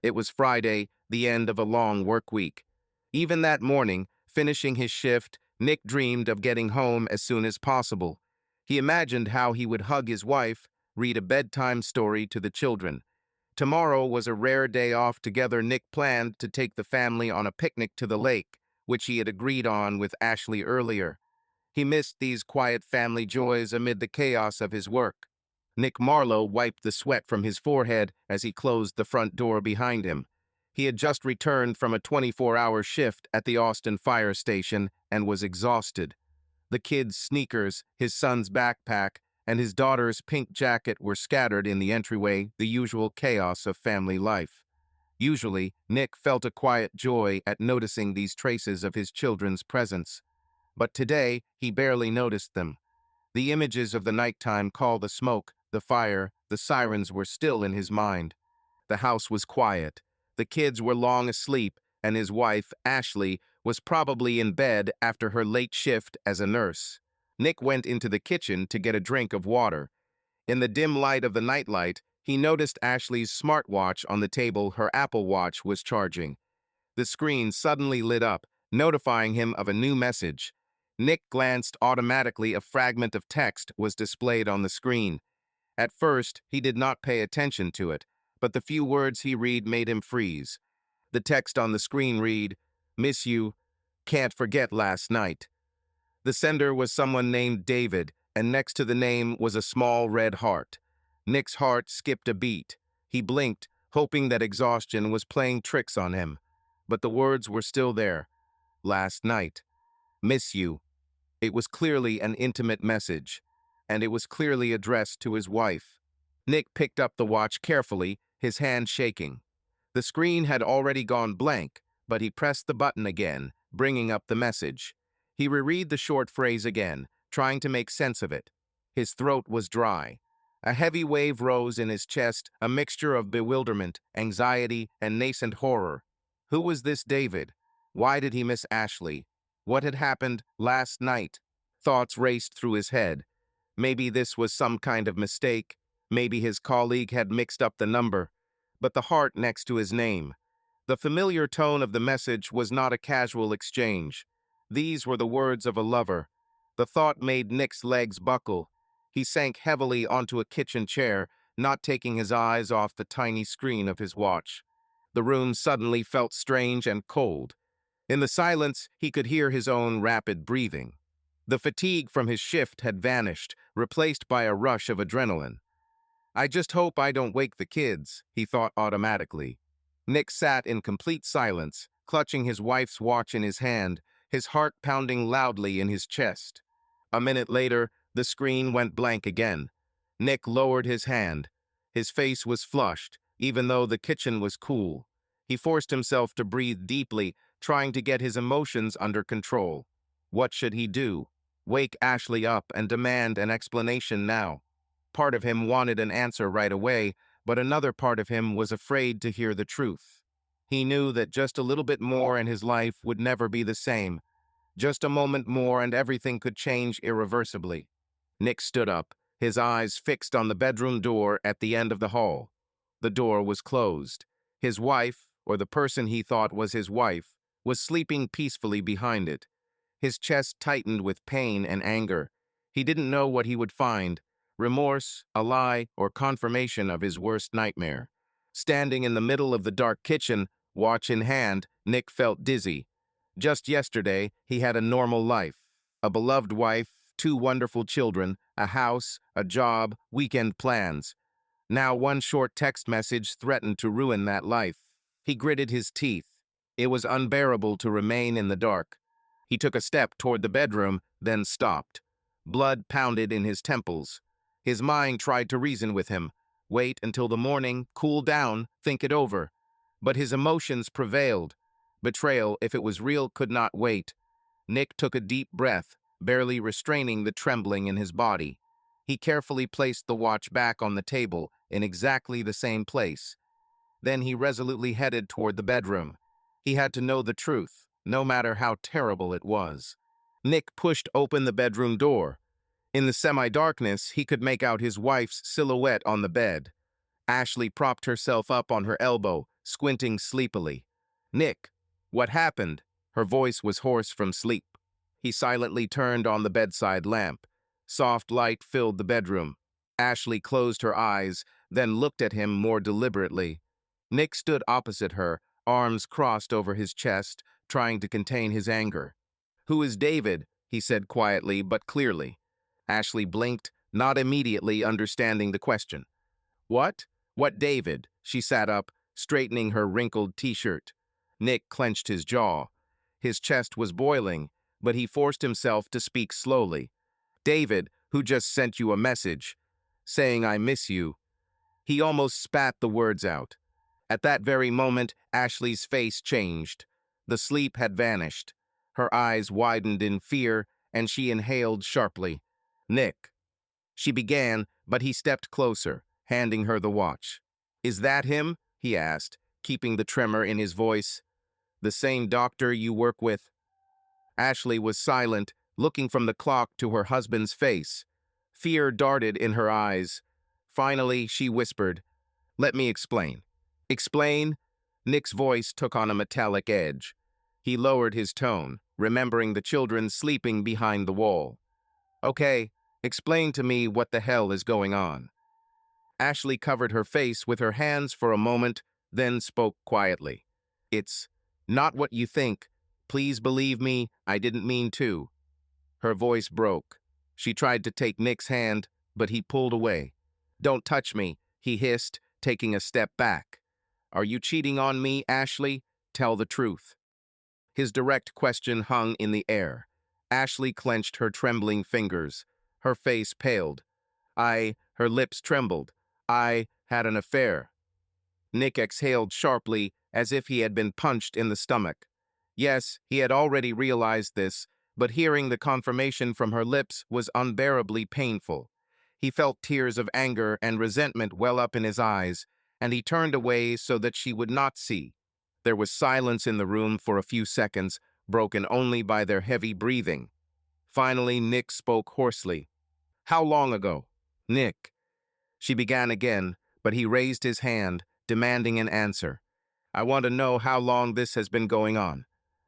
It was Friday, the end of a long work week. Even that morning, finishing his shift, Nick dreamed of getting home as soon as possible. He imagined how he would hug his wife, read a bedtime story to the children. Tomorrow was a rare day off together. Nick planned to take the family on a picnic to the lake, which he had agreed on with Ashley earlier. He missed these quiet family joys amid the chaos of his work. Nick Marlowe wiped the sweat from his forehead as he closed the front door behind him. He had just returned from a 24-hour shift at the Austin fire station and was exhausted. The kid's sneakers, his son's backpack, and his daughter's pink jacket were scattered in the entryway, the usual chaos of family life. Usually, Nick felt a quiet joy at noticing these traces of his children's presence. But today, he barely noticed them. The images of the nighttime call, the smoke, the fire, the sirens were still in his mind. The house was quiet. The kids were long asleep, and his wife, Ashley, was probably in bed after her late shift as a nurse. Nick went into the kitchen to get a drink of water. In the dim light of the nightlight, he noticed Ashley's smartwatch on the table. Her Apple Watch was charging. The screen suddenly lit up, notifying him of a new message. Nick glanced automatically. A fragment of text was displayed on the screen. At first, he did not pay attention to it, but the few words he read made him freeze. The text on the screen read, "Miss you, can't forget last night." The sender was someone named David, and next to the name was a small red heart. Nick's heart skipped a beat. He blinked, hoping that exhaustion was playing tricks on him. But the words were still there. Last night. Miss you. It was clearly an intimate message, and it was clearly addressed to his wife. Nick picked up the watch carefully, his hand shaking. The screen had already gone blank, but he pressed the button again, bringing up the message. He reread the short phrase again, trying to make sense of it. His throat was dry. A heavy wave rose in his chest, a mixture of bewilderment, anxiety, and nascent horror. Who was this David? Why did he miss Ashley? What had happened last night? Thoughts raced through his head. Maybe this was some kind of mistake. Maybe his colleague had mixed up the number. But the heart next to his name. The familiar tone of the message was not a casual exchange. These were the words of a lover. The thought made Nick's legs buckle. He sank heavily onto a kitchen chair, not taking his eyes off the tiny screen of his watch. The room suddenly felt strange and cold. In the silence, he could hear his own rapid breathing. The fatigue from his shift had vanished, replaced by a rush of adrenaline. I just hope I don't wake the kids, he thought automatically. Nick sat in complete silence, clutching his wife's watch in his hand, his heart pounding loudly in his chest. A minute later, the screen went blank again. Nick lowered his hand. His face was flushed, even though the kitchen was cool. He forced himself to breathe deeply, trying to get his emotions under control. What should he do? Wake Ashley up and demand an explanation now. Part of him wanted an answer right away, but another part of him was afraid to hear the truth. He knew that just a little bit more and his life would never be the same. Just a moment more and everything could change irreversibly. Nick stood up, his eyes fixed on the bedroom door at the end of the hall. The door was closed. His wife, or the person he thought was his wife, was sleeping peacefully behind it. His chest tightened with pain and anger. He didn't know what he would find: remorse, a lie, or confirmation of his worst nightmare. Standing in the middle of the dark kitchen, watch in hand, Nick felt dizzy. Just yesterday, he had a normal life. A beloved wife, 2 wonderful children, a house, a job, weekend plans. Now one short text message threatened to ruin that life. He gritted his teeth. It was unbearable to remain in the dark. He took a step toward the bedroom, then stopped. Blood pounded in his temples. His mind tried to reason with him. Wait until the morning, cool down, think it over. But his emotions prevailed. Betrayal, if it was real, could not wait. Nick took a deep breath, barely restraining the trembling in his body. He carefully placed the watch back on the table, in exactly the same place. Then he resolutely headed toward the bedroom. He had to know the truth, no matter how terrible it was. Nick pushed open the bedroom door. In the semi-darkness, he could make out his wife's silhouette on the bed. Ashley propped herself up on her elbow, squinting sleepily. "Nick, what happened?" Her voice was hoarse from sleep. He silently turned on the bedside lamp. Soft light filled the bedroom. Ashley closed her eyes, then looked at him more deliberately. Nick stood opposite her, arms crossed over his chest, trying to contain his anger. "Who is David?" he said quietly but clearly. Ashley blinked, not immediately understanding the question. "What? What David?" She sat up, straightening her wrinkled t-shirt. Nick clenched his jaw. His chest was boiling, but he forced himself to speak slowly. "David, who just sent you a message, saying I miss you." He almost spat the words out. At that very moment, Ashley's face changed. The sleep had vanished. Her eyes widened in fear, and she inhaled sharply. "Nick." She began, but he stepped closer, handing her the watch. "Is that him?" he asked, keeping the tremor in his voice. "The same doctor you work with?" Ashley was silent, looking from the clock to her husband's face. Fear darted in her eyes. Finally, she whispered, "Let me explain." "Explain?" Nick's voice took on a metallic edge. He lowered his tone, remembering the children sleeping behind the wall. "Okay, explain to me what the hell is going on." Ashley covered her face with her hands for a moment, then spoke quietly. "It's not what you think. Please believe me, I didn't mean to." Her voice broke. She tried to take Nick's hand, but he pulled away. "Don't touch me," he hissed, taking a step back. "Are you cheating on me, Ashley? Tell the truth." His direct question hung in the air. Ashley clenched her trembling fingers. Her face paled. Her lips trembled. "I had an affair." Nick exhaled sharply, as if he had been punched in the stomach. Yes, he had already realized this, but hearing the confirmation from her lips was unbearably painful. He felt tears of anger and resentment well up in his eyes, and he turned away so that she would not see. There was silence in the room for a few seconds, broken only by their heavy breathing. Finally, Nick spoke hoarsely. "How long ago?" "Nick." She began again, but he raised his hand, demanding an answer. "I want to know how long this has been going on."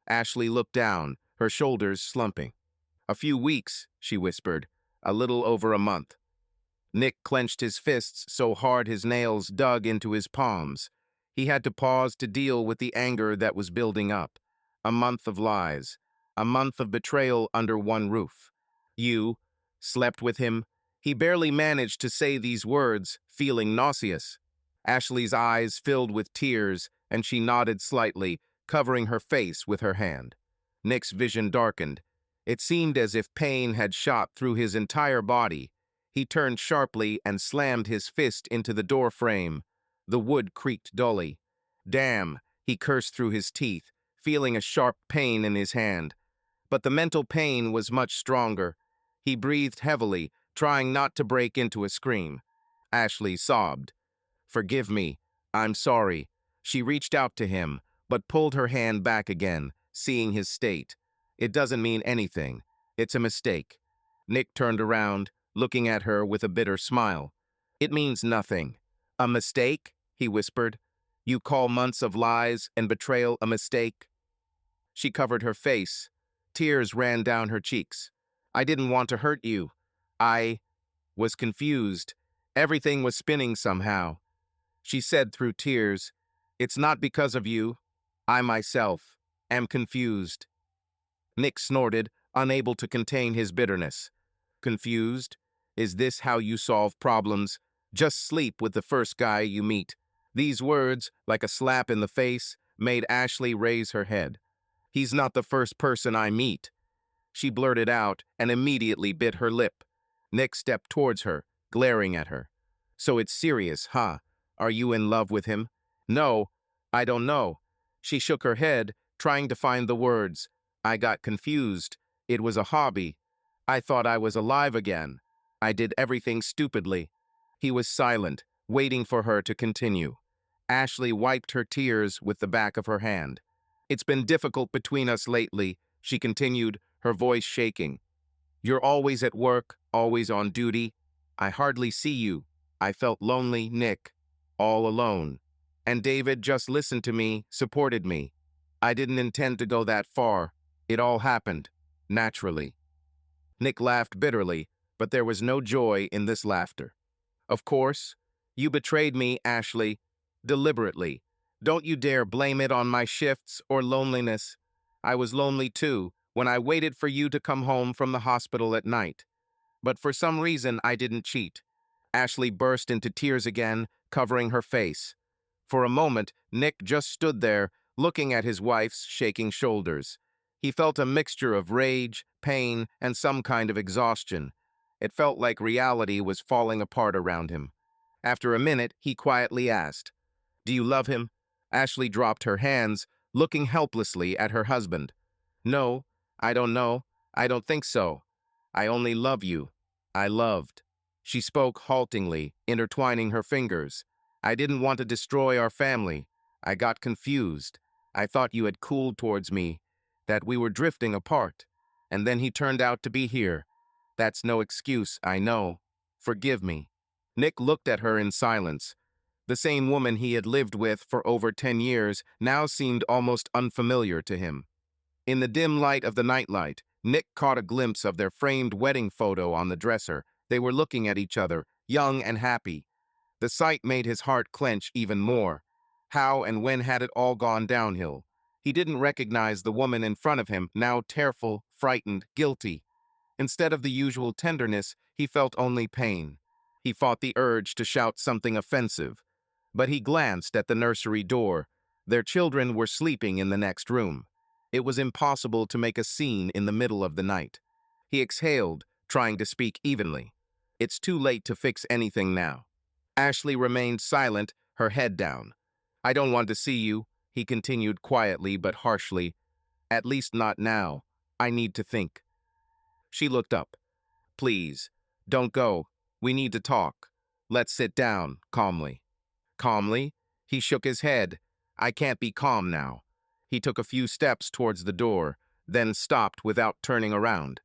Ashley looked down, her shoulders slumping. "A few weeks," she whispered. "A little over a month." Nick clenched his fists so hard his nails dug into his palms. He had to pause to deal with the anger that was building up. A month of lies. A month of betrayal under one roof. "You slept with him?" He barely managed to say these words, feeling nauseous. Ashley's eyes filled with tears, and she nodded slightly, covering her face with her hand. Nick's vision darkened. It seemed as if pain had shot through his entire body. He turned sharply and slammed his fist into the door frame. The wood creaked dully. "Damn," he cursed through his teeth, feeling a sharp pain in his hand. But the mental pain was much stronger. He breathed heavily, trying not to break into a scream. Ashley sobbed. "Forgive me. I'm sorry." She reached out to him, but pulled her hand back again, seeing his state. "It doesn't mean anything. It's a mistake." Nick turned around, looking at her with a bitter smile. "It means nothing." "A mistake?" he whispered. "You call months of lies and betrayal a mistake?" She covered her face. Tears ran down her cheeks. "I didn't want to hurt you. I was confused. Everything was spinning somehow." She said through tears, "It's not because of you. I myself am confused." Nick snorted, unable to contain his bitterness. "Confused? Is this how you solve problems? Just sleep with the first guy you meet." These words, like a slap in the face, made Ashley raise her head. "He's not the first person I meet." She blurted out and immediately bit her lip. Nick stepped towards her, glaring at her. "So it's serious, huh? Are you in love with him?" "No, I don't know." She shook her head, trying to find the words. "I got confused. It was a hobby. I thought I was alive again. I did everything stupidly." He was silent, waiting for her to continue. Ashley wiped her tears with the back of her hand. "It's been difficult between us lately," she continued, her voice shaking. "You're always at work, always on duty. I hardly see you. I felt lonely, Nick, all alone. And David just listened to me, supported me. I didn't intend to go that far. It all happened, naturally. Nick laughed bitterly, but there was no joy in this laughter. Of course. You betrayed me, Ashley. Deliberately. Don't you dare blame it on my shifts or loneliness. I was lonely too, when I waited for you to come home from the hospital at night. But for some reason, I didn't cheat. Ashley burst into tears again, covering her face. For a moment, Nick just stood there, looking at his wife's shaking shoulders. He felt a mixture of rage, pain, and some kind of exhaustion. It felt like reality was falling apart around him. After a minute, he quietly asked, "Do you love him?" Ashley dropped her hands, looking helplessly at her husband. "No, I don't know. I don't think so. I only love you. I loved." She spoke haltingly, intertwining her fingers. "I didn't want to destroy our family. I got confused. I thought you had cooled towards me, that we were drifting apart. And then he turned out to be here. That's no excuse, I know. Forgive me." Nick looked at her in silence. The same woman he had lived with for over 10 years now seemed almost unfamiliar to him. In the dim light of the nightlight, Nick caught a glimpse of their framed wedding photo on the dresser. They were looking at each other, young and happy. The sight made his heart clench even more. How and when had it all gone downhill? He didn't recognize the woman in front of him, now tearful, frightened, guilty. Instead of the usual tenderness, he felt only pain. He fought the urge to shout something offensive. But he glanced at the nursery door. Their children were sleeping in the next room. It was impossible to make a scene in the middle of the night. He exhaled, trying to speak evenly. "It's too late to fix anything now." Ashley remained silent, her head down. "I don't want to see you," he continued quietly but harshly. "At least not now. I need to think." She looked up. "Please, don't go. We need to talk. Let's sit down, calmly." Calmly? He shook his head. "I can't be calm now." He took a few steps towards the door, then stopped without turning around.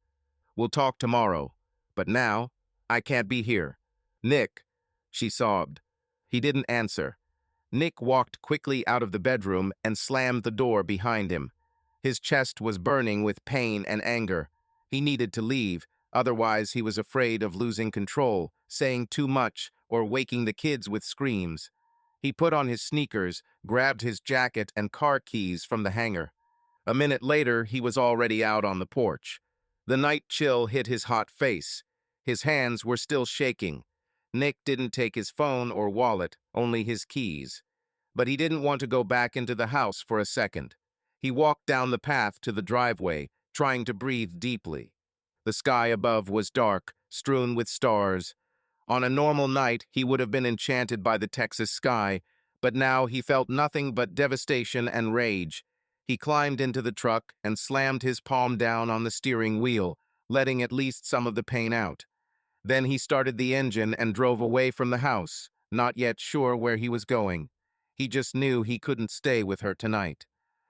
"We'll talk tomorrow. But now, I can't be here." "Nick," she sobbed. He didn't answer. Nick walked quickly out of the bedroom and slammed the door behind him. His chest was burning with pain and anger. He needed to leave, otherwise he was afraid of losing control, saying too much, or waking the kids with screams. He put on his sneakers, grabbed his jacket and car keys from the hanger. A minute later, he was already out on the porch. The night chill hit his hot face. His hands were still shaking. Nick didn't take his phone or wallet, only his keys. But he didn't want to go back into the house for a second. He walked down the path to the driveway, trying to breathe deeply. The sky above was dark, strewn with stars. On a normal night, he would have been enchanted by the Texas sky, but now he felt nothing but devastation and rage. He climbed into the truck and slammed his palm down on the steering wheel, letting at least some of the pain out. Then he started the engine and drove away from the house, not yet sure where he was going. He just knew he couldn't stay with her tonight.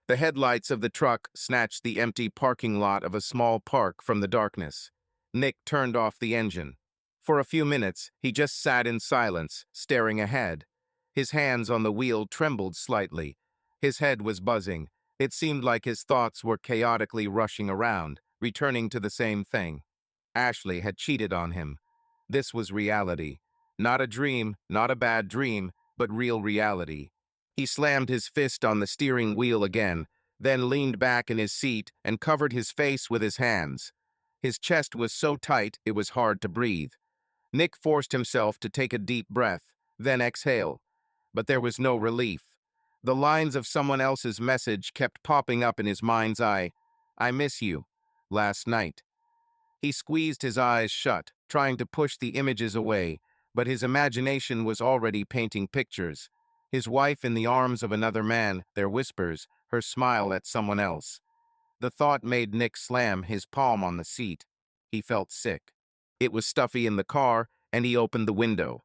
The headlights of the truck snatched the empty parking lot of a small park from the darkness. Nick turned off the engine. For a few minutes, he just sat in silence, staring ahead. His hands on the wheel trembled slightly. His head was buzzing. It seemed like his thoughts were chaotically rushing around, returning to the same thing. Ashley had cheated on him. This was reality. Not a dream, not a bad dream, but real reality. He slammed his fist on the steering wheel again, then leaned back in his seat and covered his face with his hands. His chest was so tight it was hard to breathe. Nick forced himself to take a deep breath, then exhale. But there was no relief. The lines of someone else's message kept popping up in his mind's eye. "I miss you. Last night." He squeezed his eyes shut, trying to push the images away, but his imagination was already painting pictures. His wife in the arms of another man, their whispers, her smile at someone else. The thought made Nick slam his palm on the seat. He felt sick. It was stuffy in the car, and he opened the window.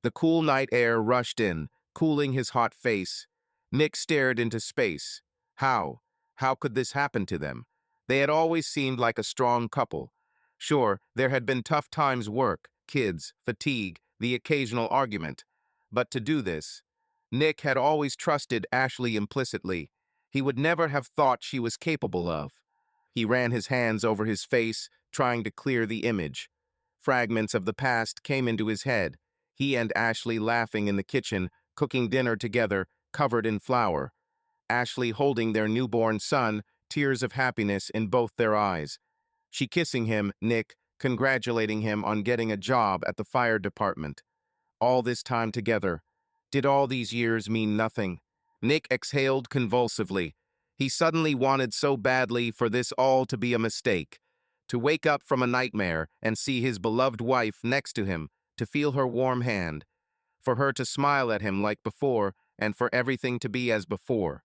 The cool night air rushed in, cooling his hot face. Nick stared into space. How? How could this happen to them? They had always seemed like a strong couple. Sure, there had been tough times, work, kids, fatigue, the occasional argument. But to do this, Nick had always trusted Ashley implicitly. He would never have thought she was capable of. He ran his hands over his face, trying to clear the image. Fragments of the past came into his head. He and Ashley laughing in the kitchen, cooking dinner together, covered in flour. Ashley holding their newborn son, tears of happiness in both their eyes. She kissing him, Nick, congratulating him on getting a job at the fire department. All this time together. Did all these years mean nothing? Nick exhaled convulsively. He suddenly wanted so badly for this all to be a mistake. To wake up from a nightmare and see his beloved wife next to him, to feel her warm hand. For her to smile at him like before, and for everything to be as before.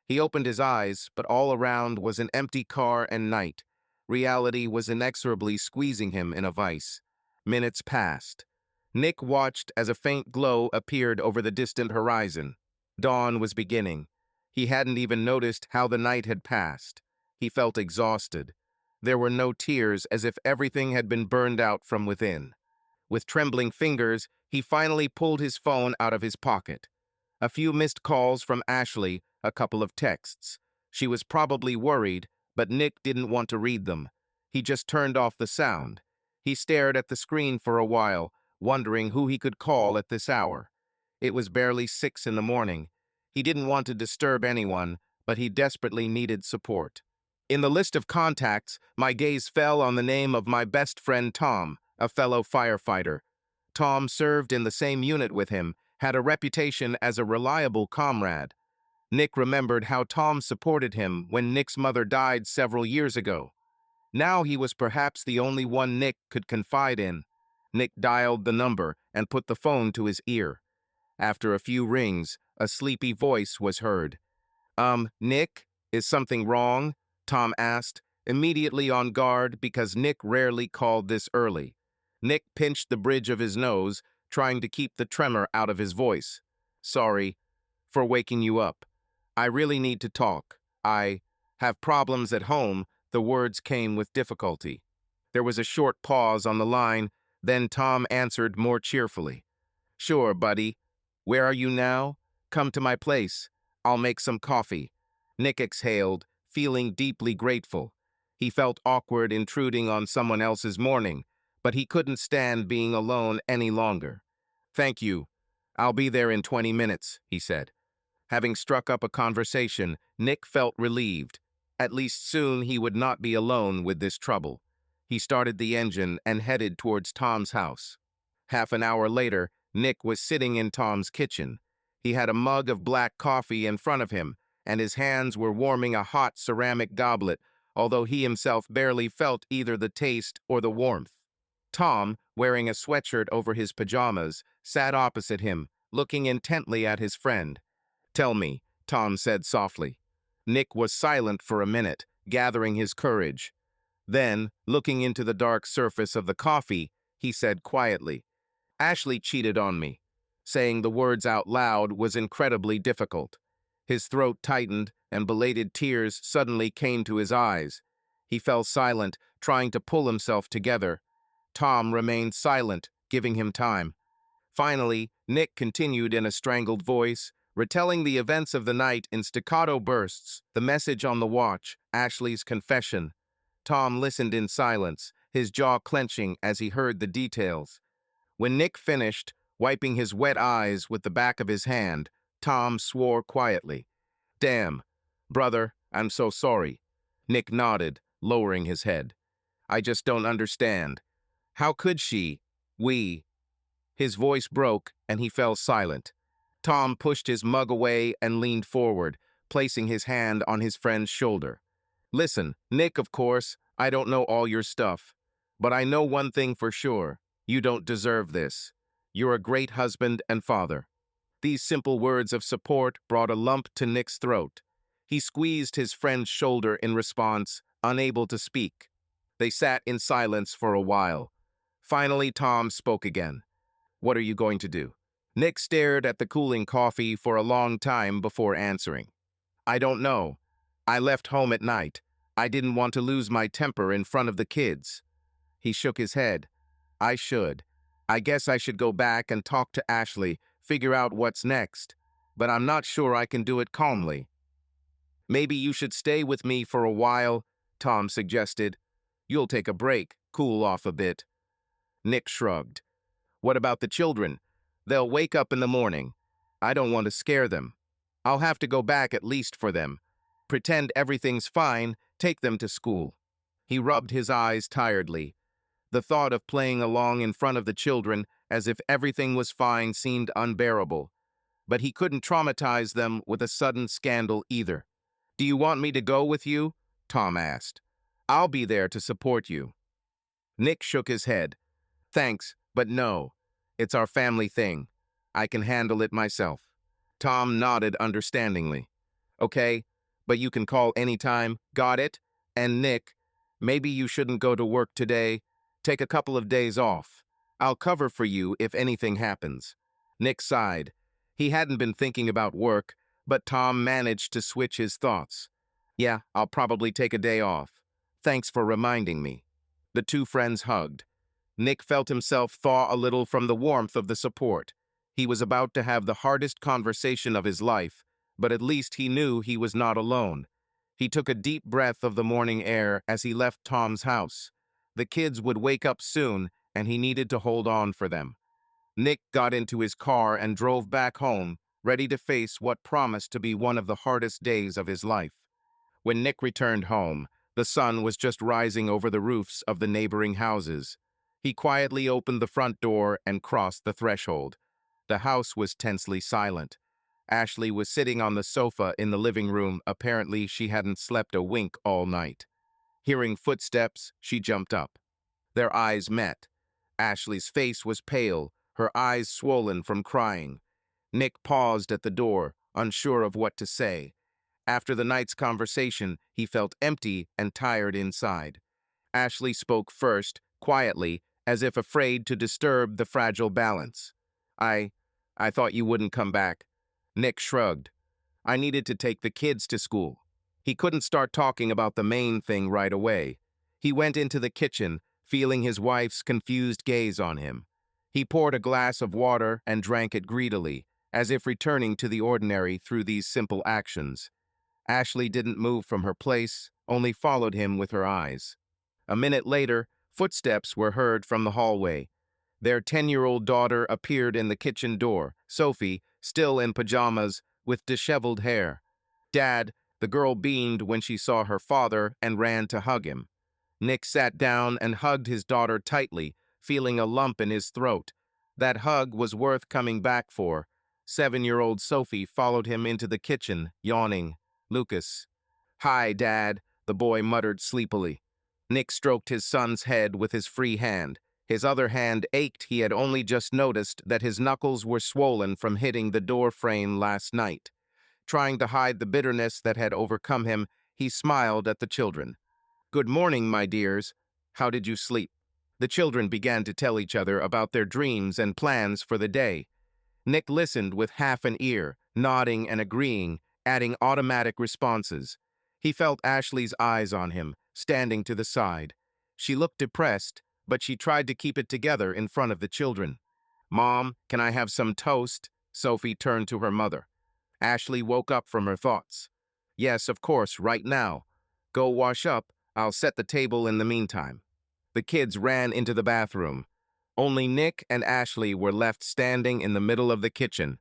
He opened his eyes, but all around was an empty car and night. Reality was inexorably squeezing him in a vice. Minutes passed. Nick watched as a faint glow appeared over the distant horizon. Dawn was beginning. He hadn't even noticed how the night had passed. He felt exhausted. There were no tears, as if everything had been burned out from within. With trembling fingers, he finally pulled his phone out of his pocket. A few missed calls from Ashley, a couple of texts. She was probably worried, but Nick didn't want to read them. He just turned off the sound. He stared at the screen for a while, wondering who he could call at this hour. It was barely 6 in the morning. He didn't want to disturb anyone, but he desperately needed support. In the list of contacts, my gaze fell on the name of my best friend Tom, a fellow firefighter. Tom served in the same unit with him, had a reputation as a reliable comrade. Nick remembered how Tom supported him when Nick's mother died several years ago. Now he was perhaps the only one Nick could confide in. Nick dialed the number and put the phone to his ear. After a few rings, a sleepy voice was heard. Nick, is something wrong?" Tom asked, immediately on guard because Nick rarely called this early. Nick pinched the bridge of his nose, trying to keep the tremor out of his voice. "Sorry for waking you up. I really need to talk. I have problems at home." The words came with difficulty. There was a short pause on the line, then Tom answered more cheerfully. "Sure, buddy. Where are you now? Come to my place. I'll make some coffee." Nick exhaled, feeling deeply grateful. He felt awkward intruding on someone else's morning, but he couldn't stand being alone any longer. "Thank you. I'll be there in 20 minutes, he said. Having struck up a conversation, Nick felt relieved. At least soon he would not be alone with this trouble. He started the engine and headed towards Tom's house. Half an hour later, Nick was sitting in Tom's kitchen. He had a mug of black coffee in front of him, and his hands were warming a hot ceramic goblet, although he himself barely felt either the taste or the warmth. Tom, wearing a sweatshirt over his pajamas, sat opposite him, looking intently at his friend. "Tell me," Tom said softly. Nick was silent for a minute, gathering his courage. Then, looking into the dark surface of the coffee, he said quietly, "Ashley cheated on me." Saying the words out loud was incredibly difficult. His throat tightened, and belated tears suddenly came to his eyes. He fell silent, trying to pull himself together. Tom remained silent, giving him time. Finally, Nick continued in a strangled voice, retelling the events of the night in staccato bursts, the message on the watch, Ashley's confession. Tom listened in silence, his jaw clenching as he heard the details. When Nick finished, wiping his wet eyes with the back of his hand, Tom swore quietly. "Damn. Brother, I'm so sorry." Nick nodded, lowering his head. "I just don't understand. How could she? We—" His voice broke, and he fell silent. Tom pushed his mug away and leaned forward, placing his hand on his friend's shoulder. "Listen, Nick, of course, I don't know all your stuff. But I know one thing for sure. You don't deserve this. You're a great husband and father." These simple words of support brought a lump to Nick's throat. He squeezed his friend's shoulder in response, unable to speak. They sat in silence for a while. Finally, Tom spoke again. "What are you going to do?" Nick stared at the cooling coffee for a long time before answering. "I don't know. I left home at night. I didn't want to lose my temper in front of the kids." He shook his head. "I should. I guess I should go back and talk to Ashley, figure out what's next. but I'm not sure I can do it calmly. Maybe you should stay with me for a while, Tom suggested. You'll take a break, cool off a bit. Nick shrugged. What about the children? They'll wake up in the morning. I don't want to scare them. I'll have to go back at least for them. Pretend everything's fine, take them to school. He rubbed his eyes tiredly. The thought of playing along in front of the children as if everything was fine seemed unbearable. But he couldn't traumatize them with a sudden scandal either. Do you want me to go with you? Tom asked. I'll be there to support you. Nick shook his head. Thanks, but no. It's our family thing. I can handle it myself. Tom nodded understandingly. Okay, but you can call anytime, got it? And Nick, maybe you shouldn't go to work today. Take a couple of days off. I'll cover for you if anything happens. Nick sighed. He hadn't been thinking about work, but Tom managed to switch his thoughts. Yeah, I'll probably take a day off. Thanks for reminding me. The two friends hugged. Nick felt himself thaw a little from the warmth of the support. He was about to have the hardest conversation of his life, but at least he knew he was not alone. He took a deep breath of the morning air as he left Tom's house. The kids would wake up soon, and he needed to hold on for them. Nick got into his car and drove back home, ready to face what promised to be one of the hardest days of his life. When Nick returned home, the sun was just rising over the roofs of the neighboring houses. He quietly opened the front door and crossed the threshold. The house was tensely silent. Ashley was sitting on the sofa in the living room. Apparently, she hadn't slept a wink all night. Hearing footsteps, she jumped up. Their eyes met. Ashley's face was pale, her eyes swollen from crying. Nick paused at the door, unsure of what to say. After the night's conversation, he felt empty and tired inside. Ashley spoke first, quietly, as if afraid to disturb the fragile balance. I thought you wouldn't come back. Nick shrugged. I needed to take the kids to school. He couldn't start talking about the main thing right away. He went into the kitchen, feeling his wife's confused gaze on him. He poured a glass of water and drank it greedily, as if returning to the ordinary through these simple actions. Ashley didn't move from her place, only followed him with her eyes. A minute later, footsteps were heard from the hallway. Their 10-year-old daughter appeared in the kitchen door, Sophie, still in pajamas, with disheveled hair. Dad, the girl beamed when she saw her father and ran to hug him. Nick sat down and hugged his daughter tightly, feeling a lump in his throat. That hug was worth coming back for. 7-year-old Sophie followed him into the kitchen, yawning. Lucas. Hi, Dad, the boy muttered sleepily. Nick stroked his son's head with his free hand. His other hand ached. He had only just noticed that his knuckles were swollen from hitting the door frame last night. Trying to hide the bitterness that had overcome him, he smiled at the children. Good morning, my dears. How did you sleep? The children began to tell each other about their dreams and plans for the day. Nick listened with half an ear, nodding and agreeing, adding automatic responses. He felt Ashley's eyes on him, standing to the side. She looked depressed, but she tried to keep it together in front of the children. Mom, can I have some toast? Sophie turned to her mother. Ashley woke up from her thoughts. Yes, of course, right now. Go wash up. I'll set the table in the meantime. The kids ran into the bathroom. Only Nick and Ashley were left standing in the middle of the kitchen.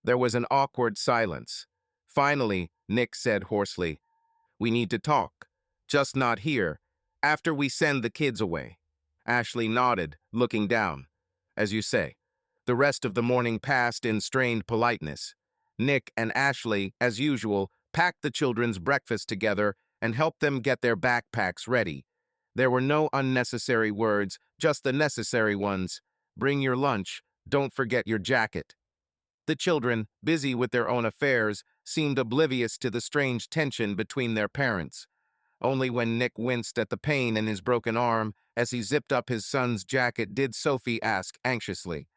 There was an awkward silence. Finally, Nick said hoarsely, We need to talk. Just not here. After we send the kids away. Ashley nodded, looking down. As you say. The rest of the morning passed in strained politeness. Nick and Ashley, as usual, packed the children's breakfast together and helped them get their backpacks ready. There were no unnecessary words, just the necessary ones. Bring your lunch. Don't forget your jacket. The children, busy with their own affairs, seemed oblivious to the strange tension between their parents. Only when Nick winced at the pain in his broken arm as he zipped up his son's jacket did Sophie ask anxiously,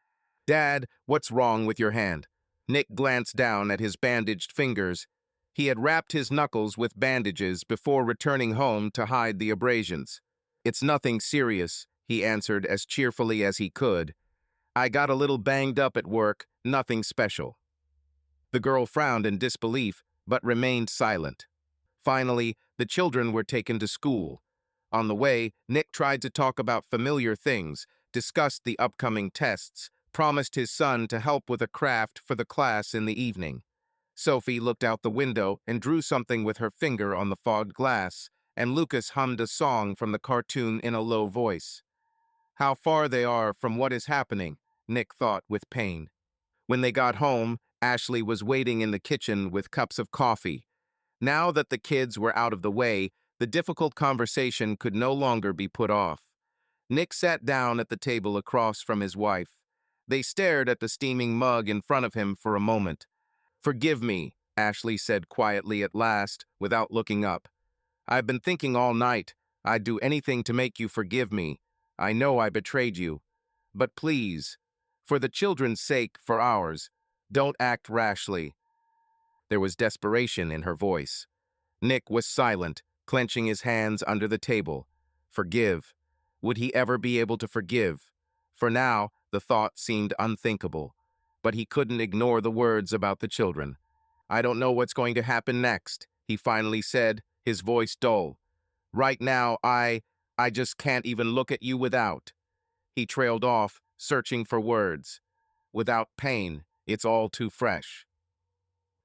Dad, what's wrong with your hand? Nick glanced down at his bandaged fingers. He had wrapped his knuckles with bandages before returning home to hide the abrasions. It's nothing serious, he answered as cheerfully as he could. I got a little banged up at work, nothing special. The girl frowned in disbelief, but remained silent. Finally, the children were taken to school. On the way, Nick tried to talk about familiar things, discussed the upcoming tests, promised his son to help with a craft for the class in the evening. Sophie looked out the window and drew something with her finger on the fogged glass, and Lucas hummed a song from the cartoon in a low voice. How far they are from what is happening, Nick thought with pain. When they got home, Ashley was waiting in the kitchen with cups of coffee. Now that the kids were out of the way, the difficult conversation could no longer be put off. Nick sat down at the table across from his wife. They stared at the steaming mug in front of him for a moment. "Forgive me," Ashley said quietly at last, without looking up. "I've been thinking all night. I'd do anything to make you forgive me. I know I betrayed you. But please, for the children's sake, for ours, don't act rashly." There was desperation in her voice. Nick was silent, clenching his hands under the table. Forgive. Would he ever be able to forgive? For now, the thought seemed unthinkable. But he couldn't ignore the words about the children. "I don't know what's going to happen next," he finally said, his voice dull. "Right now, I just can't even look at you without." He trailed off, searching for words. "Without pain, it's all too fresh."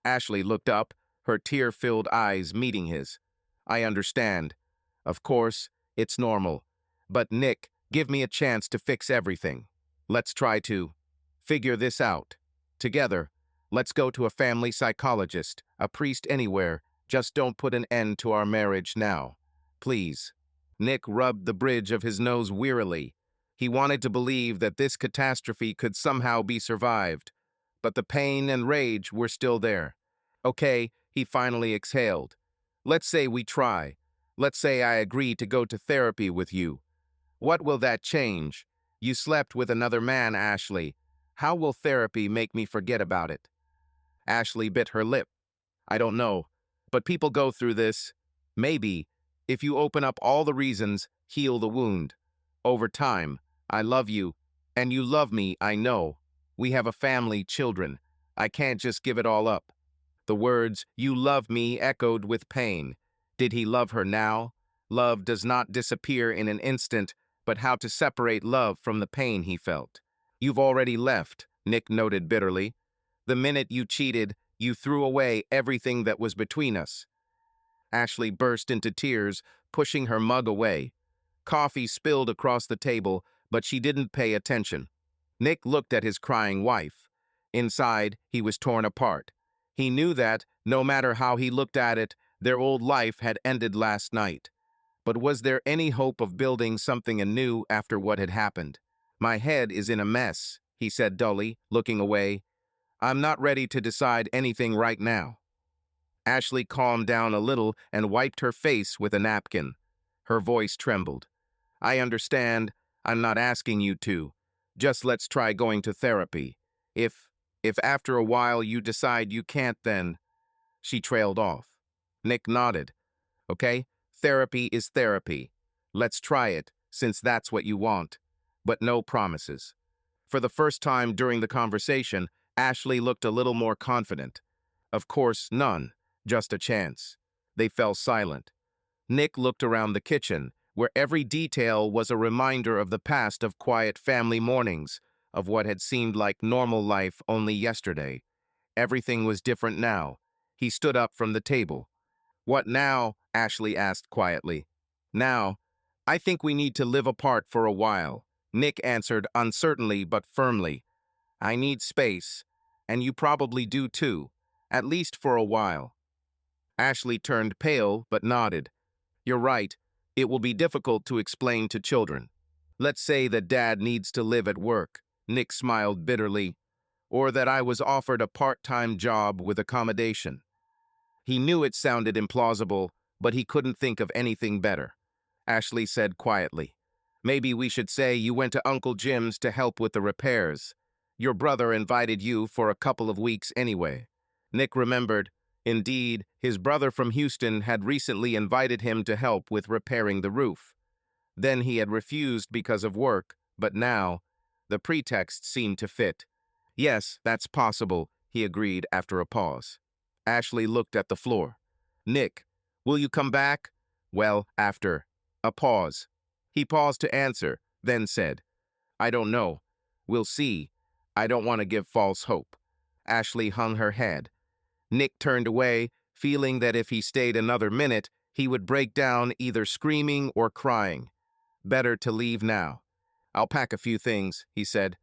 Ashley looked up, her tear-filled eyes meeting his. "I understand. Of course, it's normal. But Nick, give me a chance to fix everything. Let's try to figure this out. Together, let's go to a family psychologist, a priest anywhere. Just don't put an end to our marriage now. Please." Nick rubbed the bridge of his nose wearily. He wanted to believe that this catastrophe could somehow be survived. But the pain and rage were still there. "Okay," he finally exhaled. "Let's say we try. Let's say I agree to go to therapy with you. What will that change? You slept with another man, Ashley. How will therapy make me forget about it?" Ashley bit her lip. "I don't know. But people go through this. Maybe, if you open up all the reasons, heal the wound. Over time, I love you, and you love me, I know. We have a family, children. I can't just give it all up." The words, "you love me," echoed with pain. Did he love her now? Love does not disappear in an instant, but how to separate love from the pain he felt. "You've already left," Nick noted bitterly. "The minute you cheated, you threw away everything that was between us." Ashley burst into tears, pushing her mug away. Coffee spilled across the table, but she didn't pay attention. Nick looked at his crying wife. Inside, he was torn apart. He knew that, no matter how he looked at it, their old life had ended last night. But was there any hope of building something anew after what had happened? "My head is in a mess," he said dully, looking away. "I'm not ready to decide anything right now." Ashley calmed down a little and wiped her face with a napkin. Her voice trembled. "I understand. I'm not asking you to. Just let's try going to therapy. If after a while you decide you can't, then—" She trailed off. Nick nodded. "Okay, therapy is therapy. Let's try it, since that's what you want. But no promises." For the first time during the conversation, Ashley looked a little more confident. "Of course, none. Just a chance." They fell silent. Nick looked around the kitchen, where every detail was a reminder of the past, of quiet family mornings, of what had seemed like normal life only yesterday. Everything was different now. He stood up from the table. "What now?" Ashley asked quietly. "Now, I think we need to live apart for a while," Nick answered uncertainly but firmly. "I need space, and you probably do too, at least for a while." Ashley turned pale but nodded. "You're right. It will be difficult to explain to children. Let's say that Dad needs to live at work," Nick smiled bitterly, "or that I was offered a part-time job with accommodation." He knew it sounded implausible, but he couldn't think of anything better. Ashley said quietly, "Maybe we should say you went to Uncle Jim's to help with the repairs. Your brother invited you for a couple of weeks anyway." Nick remembered. Indeed, his brother from Houston had recently invited him to help with repairing the roof. Then he had refused because of work, but now, the pretext seemed to fit. "Yes, that's possible," he agreed after a pause. Ashley looked at the floor. Nick, will you come back? Well, after a pause. He paused to answer, then said, I don't know. We'll see. I don't want to give false hope. Ashley hung her head. Nick turned away, feeling that if he stayed another minute, he would break down either screaming or crying. Better to leave now. I'll pack a few things, he said.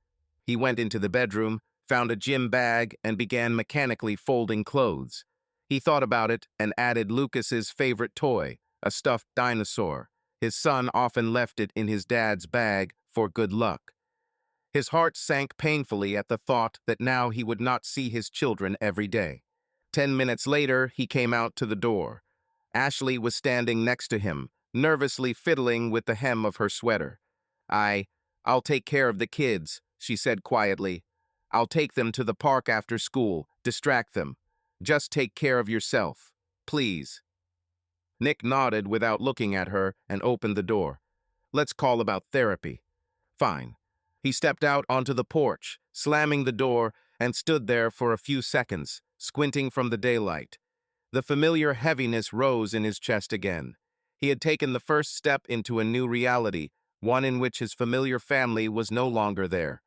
He went into the bedroom, found a gym bag, and began mechanically folding clothes. He thought about it and added Lucas's favorite toy, a stuffed dinosaur. His son often left it in his dad's bag for good luck. His heart sank painfully at the thought that now he would not see his children every day. 10 minutes later, he came out to the door. Ashley was standing next to him, nervously fiddling with the hem of her sweater. I'll take care of the kids, she said quietly. I'll take them to the park after school, distract them. Just take care of yourself, please. Nick nodded without looking at her and opened the door. Let's call about therapy. Fine. He stepped out onto the porch, slamming the door, and stood there for a few seconds, squinting from the daylight. The familiar heaviness rose in his chest again. He had taken the first step into a new reality, one in which his familiar family was no longer there.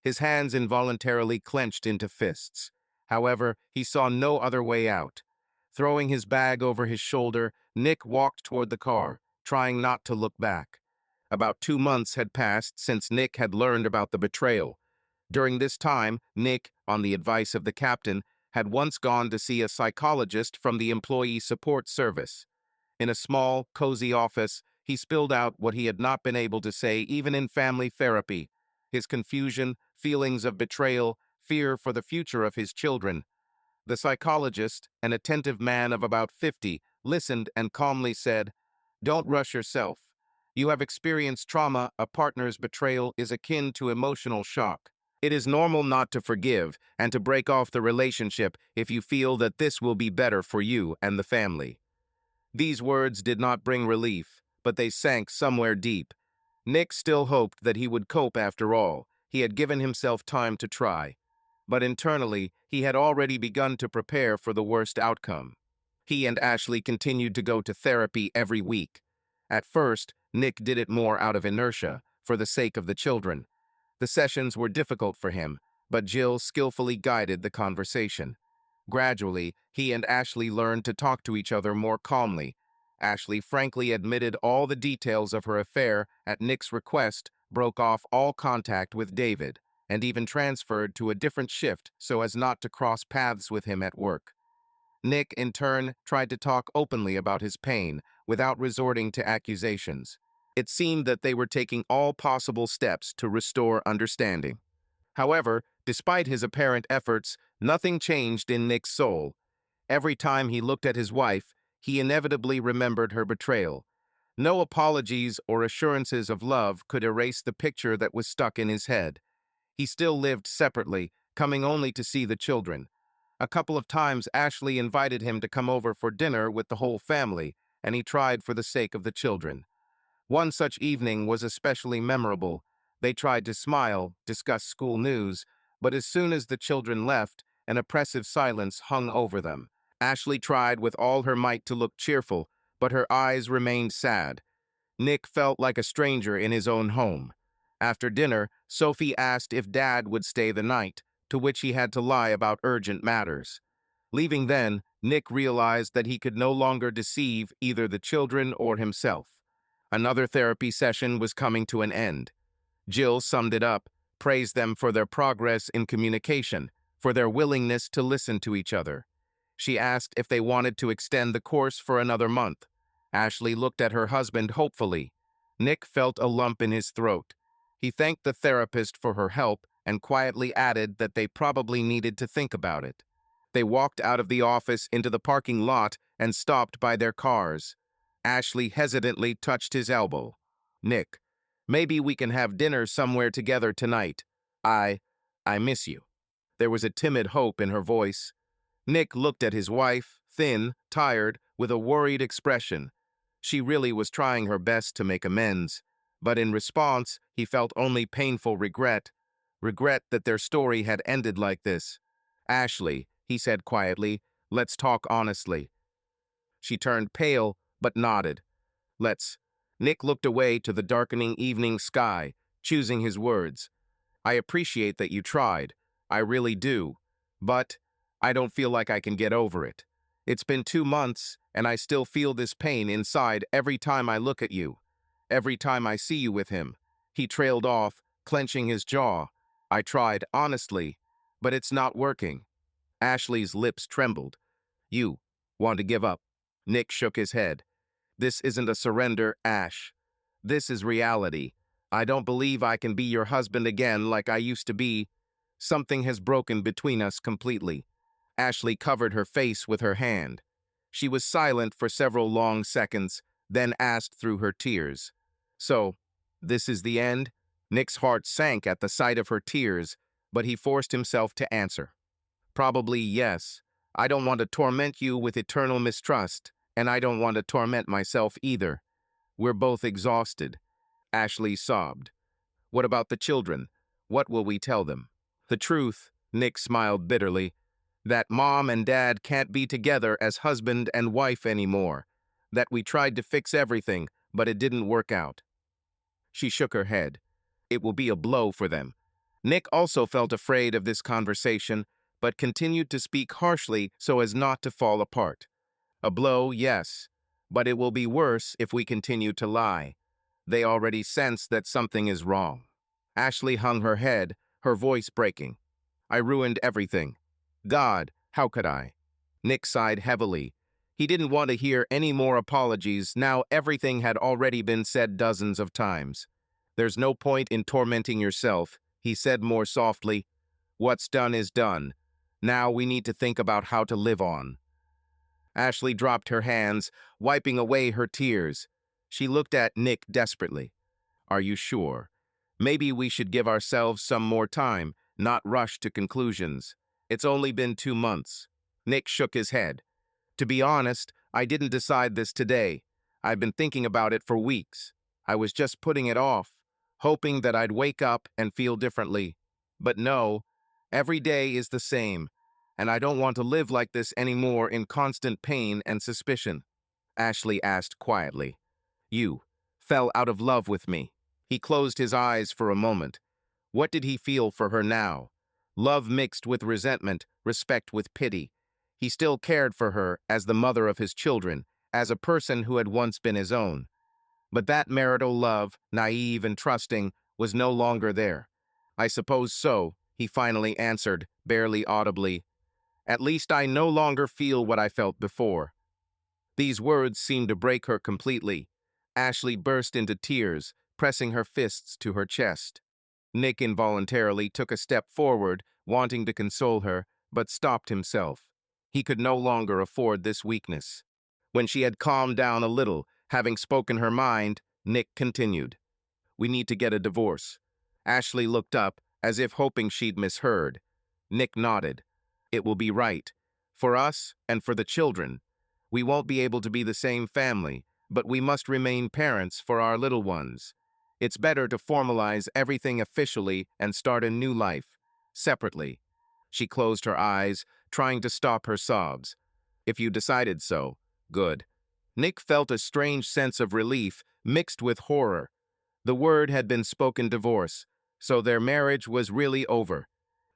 His hands involuntarily clenched into fists. However, he saw no other way out. Throwing his bag over his shoulder, Nick walked toward the car, trying not to look back. About 2 months had passed since Nick had learned about the betrayal. During this time, Nick, on the advice of the captain, had once gone to see a psychologist from the Employee Support Service. In a small, cozy office, he spilled out what he had not been able to say even in family therapy: his confusion, feelings of betrayal, fear for the future of his children. The psychologist, an attentive man of about 50, listened and calmly said, Don't rush yourself. You have experienced trauma. A partner's betrayal is akin to emotional shock. It is normal not to forgive and to break off the relationship if you feel that this will be better for you and the family. These words did not bring relief, but they sank somewhere deep. Nick still hoped that he would cope after all. He had given himself time to try. But internally, he had already begun to prepare for the worst outcome. He and Ashley continued to go to therapy every week. At first, Nick did it more out of inertia, for the sake of the children. The sessions were difficult for him, but Jill skillfully guided the conversation. Gradually, he and Ashley learned to talk to each other more calmly. Ashley frankly admitted all the details of her affair at Nick's request, broke off all contact with David, and even transferred to a different shift so as not to cross paths with him at work. Nick, in turn, tried to talk openly about his pain without resorting to accusations. It seemed that they were taking all possible steps to restore understanding. However, despite his apparent efforts, nothing changed in Nick's soul. Every time he looked at his wife, he inevitably remembered her betrayal. No apologies or assurances of love could erase the picture that was stuck in his head. He still lived separately, coming only to see the children. A couple of times Ashley invited him to come over for dinner with the whole family, and he tried for the sake of the children. One such evening was especially memorable. They tried to smile, discuss school news, but as soon as the children left, an oppressive silence hung over them. Ashley tried with all her might to look cheerful, but her eyes remained sad. Nick felt like a stranger in his own home. After dinner, Sophie asked if Dad would stay the night, to which he had to lie about urgent matters. Leaving then, Nick realized that he could no longer deceive either the children or himself. Another therapy session was coming to an end. Jill summed it up, praised them for their progress in communication, for their willingness to listen to each other. She asked if they wanted to extend the course for another month. Ashley looked at her husband hopefully. Nick felt a lump in his throat. He thanked the therapist for her help and quietly added that they probably needed to think about it. They walked out of the office into the parking lot and stopped by their cars. Ashley hesitantly touched his elbow. Nick, maybe we can have dinner somewhere together tonight. I miss you. There was a timid hope in her voice. Nick looked at his wife, thin, tired, with a worried expression. She really was trying her best to make amends, but in response, he felt only painful regret that their story had ended like this. Ashley, he said quietly, let's talk honestly. She turned pale, but nodded. Let's. Nick looked away to the darkening evening sky, choosing his words. I appreciate that you tried. I really do. But I don't feel like I can get over it. It's been 2 months, and I still feel this pain inside every time I look at you. Every time I see you with him. He trailed off, clenching his jaw. I tried, honestly, but it's not working. Ashley's lips trembled. You want to give up? Nick shook his head. This isn't a surrender, Ash. This is reality. I don't believe I can be your husband again like I used to be. Something has broken between us completely. Ashley covered her face with her hand. She was silent for several long seconds, then asked through her tears. So, this is the end? Nick's heart sank at the sight of her tears, but he forced himself to answer. Probably yes. I don't want to torment you with eternal mistrust, and I don't want to torment myself either. We're both exhausted. Ashley sobbed. What about the children? What will we tell them? The truth, Nick smiled bitterly, that Mom and Dad can't be together as husband and wife anymore. That we tried to fix everything, but it didn't work out. She shook her head. It will be a blow for them. Nick also felt afraid of this conversation, but continued to speak harshly so as not to fall apart. A blow, yes, but it will be worse if we continue to lie. They already sense that something is wrong. Ashley hung her head, her voice breaking. I ruined everything. God, how could I? Nick sighed heavily. He didn't want to hear any more apologies. Now everything had already been said dozens of times. There's no point in tormenting yourself, he said more softly. What's done is done. Now we need to think about how to live on. Ashley dropped her hands, wiping away her tears. She looked at Nick desperately. Are you sure? Maybe we should give ourselves some more time, not rush to conclusions. It's only been 2 months. Nick shook his head. To be honest, I didn't decide this today. I've been thinking about it for weeks. I was just putting it off, hoping that I'd wake up and feel differently. But no, every day is the same, and I don't want to live like this anymore in constant pain and suspicion. Ashley asked quietly. You fell out of love with me. He closed his eyes for a moment. What did he feel for her now? Love mixed with resentment, respect with pity. He still cared for her as the mother of his children, as a person who had once been his own. But that marital love, naive and trusting, was no longer there. I suppose so, he finally answered, barely audibly. At least I no longer feel what I felt before. These words seemed to break her completely. Ashley burst into tears, pressing her fists to her chest. Nick involuntarily took a step forward, wanting to console her, but stopped himself. He could no longer afford this weakness. When she had calmed down a little, having spoken her mind, Nick continued. We need to get a divorce. Ashley looked up, as if hoping she'd misheard. Nick nodded. It will be right. For us and for the children. We won't be able to be the same family, but we must remain parents for our little ones. It's better to formalize everything officially and start a new life, separately. She closed her eyes, trying to stop her sobs. If you decided so, good. Nick felt a strange sense of relief mixed with horror. The word had been spoken divorce, so their marriage was really over.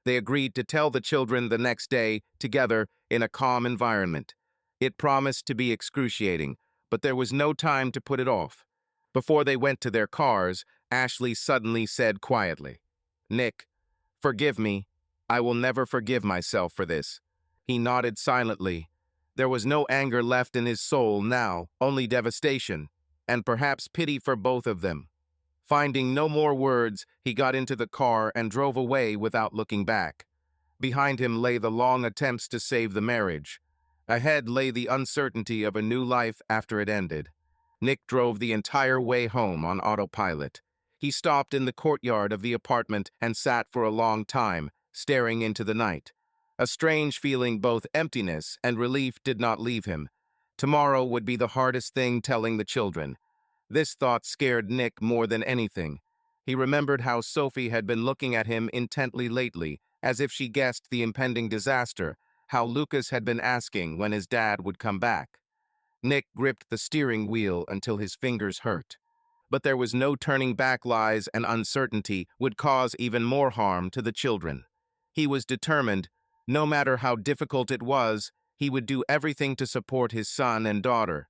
They agreed to tell the children the next day, together, in a calm environment. It promised to be excruciating, but there was no time to put it off. Before they went to their cars, Ashley suddenly said quietly, Nick, forgive me. I will never forgive myself for this. He nodded silently. There was no anger left in his soul now, only devastation, and perhaps pity for both of them. Finding no more words, he got into the car and drove away without looking back. Behind him lay the long attempts to save the marriage. Ahead lay the uncertainty of a new life after it ended. Nick drove the entire way home on autopilot. He stopped in the courtyard of the apartment and sat for a long time, staring into the night. A strange feeling, both emptiness and relief, did not leave him. Tomorrow would be the hardest thing telling the children. This thought scared Nick more than anything. He remembered how Sophie had been looking at him intently lately, as if she guessed the impending disaster, how Lucas had been asking when his dad would come back. Nick gripped the steering wheel until his fingers hurt. But there was no turning back. Lies and uncertainty would cause even more harm to the children. He was determined, no matter how difficult it was, he would do everything to support his son and daughter.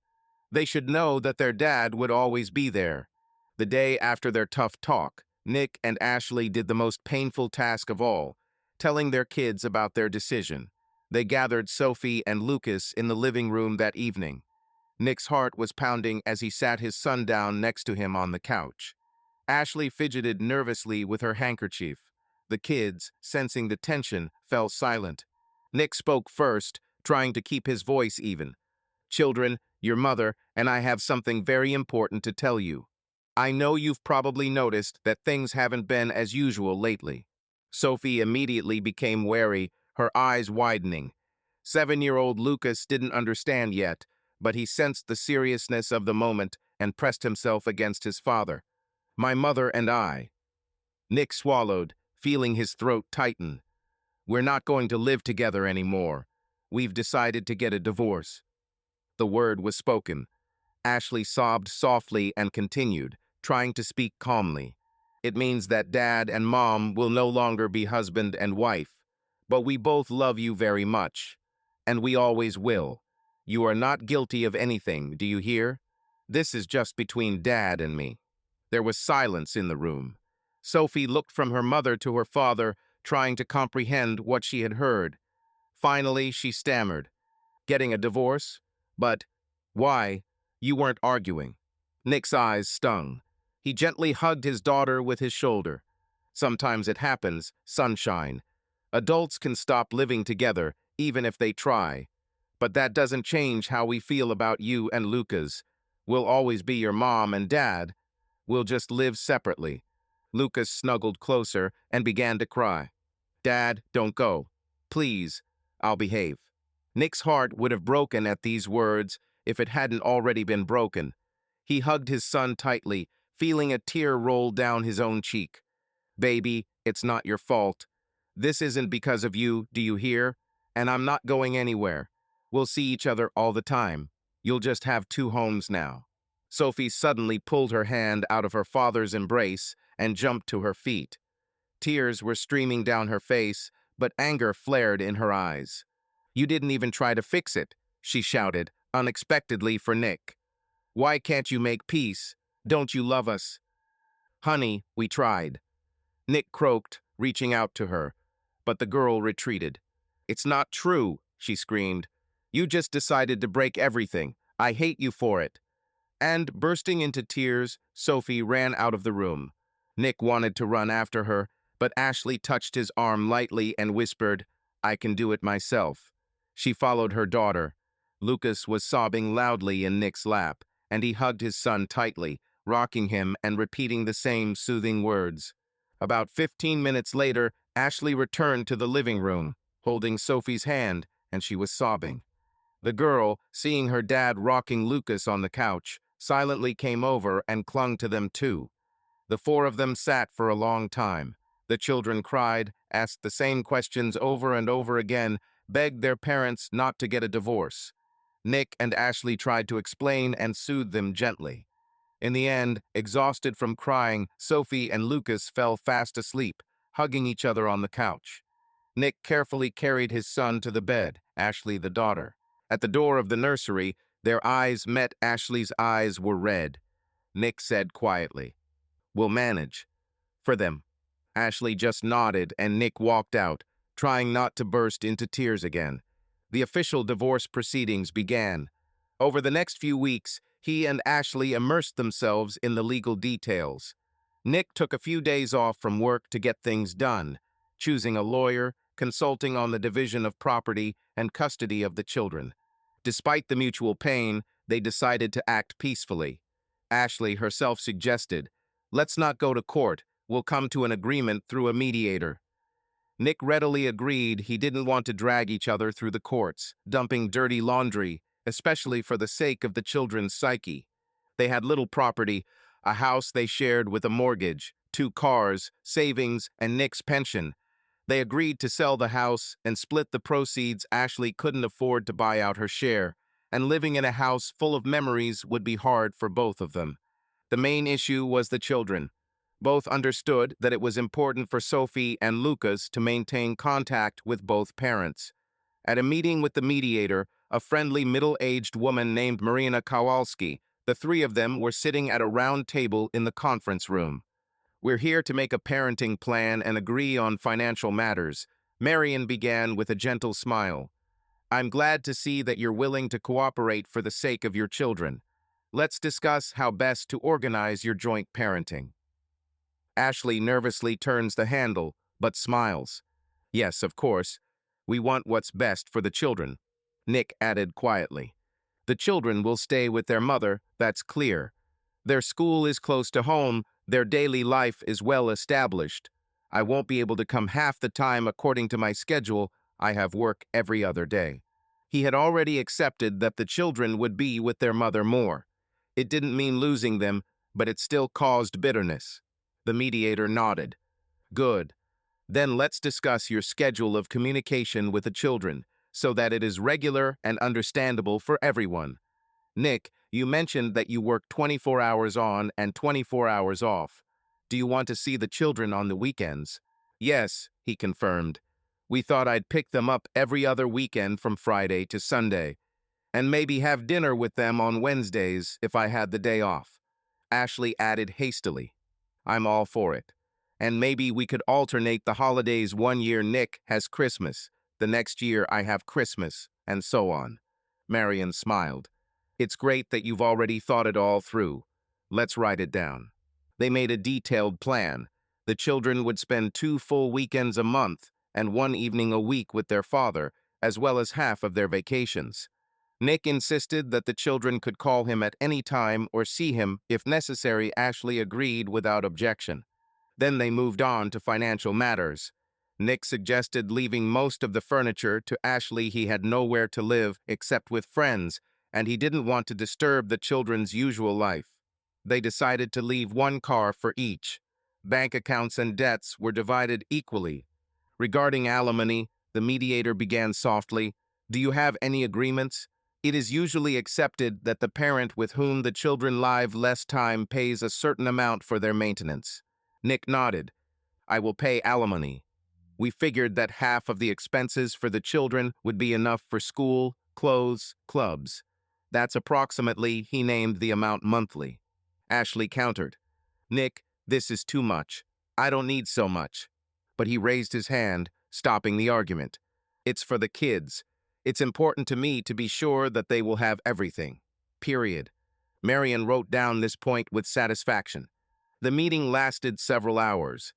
They should know that their dad would always be there. The day after their tough talk, Nick and Ashley did the most painful task of all, telling their kids about their decision. They gathered Sophie and Lucas in the living room that evening. Nick's heart was pounding as he sat his son down next to him on the couch. Ashley fidgeted nervously with her handkerchief. The kids, sensing the tension, fell silent. Nick spoke first, trying to keep his voice even. "Children, your mother and I have something very important to tell you. I know you've probably noticed that things haven't been as usual lately." Sophie immediately became wary, her eyes widening. 7-year-old Lucas didn't understand yet, but he sensed the seriousness of the moment and pressed himself against his father. "My mother and I." Nick swallowed, feeling his throat tighten. "We're not going to live together anymore. We've decided to get a divorce." The word was spoken. Ashley sobbed softly and continued, trying to speak calmly. "It means that Dad and Mom will no longer be husband and wife, but we both love you very much, and we always will. You are not guilty of anything, do you hear? This is just between Dad and me." There was silence in the room. Sophie looked from her mother to her father, trying to comprehend what she had heard. Finally, she stammered, "Getting a divorce? But why? You weren't arguing." Nick's eyes stung. He gently hugged his daughter with his shoulder. "Sometimes it happens, sunshine. Adults can stop living together, even if they try. But that doesn't change how we feel about you and Lucas. We'll always be your mom and dad. We'll just live separately." Lucas snuggled closer and began to cry. "Dad, don't go. Please, I'll behave." Nick's heart would have broken at these words if it hadn't already been broken. He hugged his son tightly, feeling a tear roll down his own cheek. "Baby, it's not your fault. This isn't because of you, do you hear? And I'm not going anywhere. We'll see each other all the time. You'll just have 2 homes now." Sophie suddenly pulled her hand out of her father's embrace and jumped to her feet. Tears were streaming down her face, but anger flared in her eyes. "You didn't even try to fix it," she shouted, unexpectedly for Nick. "Why can't you make peace? Don't you love us?" "Honey, we tried." Nick croaked, reaching out to her, but the girl retreated. "It's not true," she screamed. "You just decided to break everything. I hate you for it." And, bursting into tears, Sophie ran out of the room. Nick wanted to run after her, but Ashley touched his arm lightly and whispered, "I can do it myself." She followed her daughter. Lucas was sobbing loudly in Nick's lap, and he hugged his son tightly, rocking him and repeating the same soothing words. About 15 minutes later, Ashley returned to the living room, holding Sophie's hand, and she was sobbing. The girl, seeing her dad rocking Lucas on the couch, silently came over and clung to them too. The 4 of them sat for a long time. The children cried, asked the same questions over and over again, begged their parents not to get a divorce. Nick and Ashley tried to explain and soothe them gently. In the end, exhausted from crying, Sophie and Lucas fell fast asleep, hugging each other on the couch. Nick carefully carried his son to the bed, Ashley the daughter. At the door of the nursery, their eyes met. Ashley's eyes were red. Nick said quietly, "We'll manage." "For them." Ashley just nodded and Nick walked out, trying not to burst into tears again. The official divorce proceedings began. Over the next few weeks, he and Ashley immersed themselves in the legal details. Nick took a few days off from work to get things done, choosing a lawyer, consulting on the division of property and custody of the children. Despite the mutual pain, they decided to act peacefully. Ashley herself suggested, "Let's not go to court. We'll come to an agreement through a mediator." Nick readily agreed. He didn't want to drag each other through the courts, dumping dirty laundry, especially for the sake of the children's psyche. They had little property, a house they shared with a mortgage, 2 cars, savings, and Nick's pension. They agreed to sell the house and split the proceeds. Ashley couldn't afford to buy out her share, and living in a house full of memories would be hard for both of them. The main issue was the children. Both understood that it was important for Sophie and Lucas to maintain contact with both parents. At a meeting with the mediator, a friendly middle-aged woman named Marina Kowalski, the three of them were sitting at a round table in the conference room. "We're here to make a parenting plan and agree on financial matters," Marion began with a gentle smile. "I'm glad to see that you're willing to cooperate for the sake of your children. Let's discuss how best to organize your joint parenting." Ashley nervously turns the handle, but smiles. "Yes, of course. We want what's best for the children," Nick added quietly. "The children will stay with their mother, that's clear. Their school is close to home, their daily life is well established. I won't be able to come half the time according to my schedule. I have work every other day." He had already accepted that the children would be with their mother more. It didn't mean losing them, but it still caused bitterness. The mediator nodded. "Good. Then let's discuss your schedule of communication with the children, so that it is regular and understandable for everyone. Nick, you mentioned that you work 24 hours on and 24 hours off. Do you want to see the children on the weekends?" "Yes," he confirmed. "We thought I'd pick them up every other weekend from Friday to Sunday, and maybe have dinner with them on Wednesdays if I had the day off." Ashley added hastily, "I'm all for it. And maybe we could alternate the holidays. One year Nick has Christmas, the next year I have Christmas, and so on." Marion smiled. "It's great that you've already thought it all through. Let's write it down." They made a detailed plan. The children would spend 2 full weekends a month and 1 evening a week with their father, as well as half of their vacations. Nick insisted that the children could call him at any time or see him if necessary. Ashley agreed without objection. Then they moved on to financial matters. Nick suggested leaving most of the furniture to Ashley. He had nowhere to live except with friends, and he didn't want to disturb the children's usual life. They decided to leave 1 car for each. Bank accounts and debts were divided equally. Regarding alimony, the mediator began softly. "Do you have any agreements? It is usually accepted that the parent with whom the children live less time pays a certain amount for their maintenance." Nick nodded. "I will pay alimony. We figured that half of the expenses for the children would be enough for school, clothes, clubs. That's approximately," he named the amount monthly. Ashley countered. "Nick, this is too much. I don't need so much." But he raised his hand, stopping the argument. "It's for the kids. It's important to me to be sure that they will have everything. Period." Marion wrote down this point with satisfaction. The meeting lasted several hours.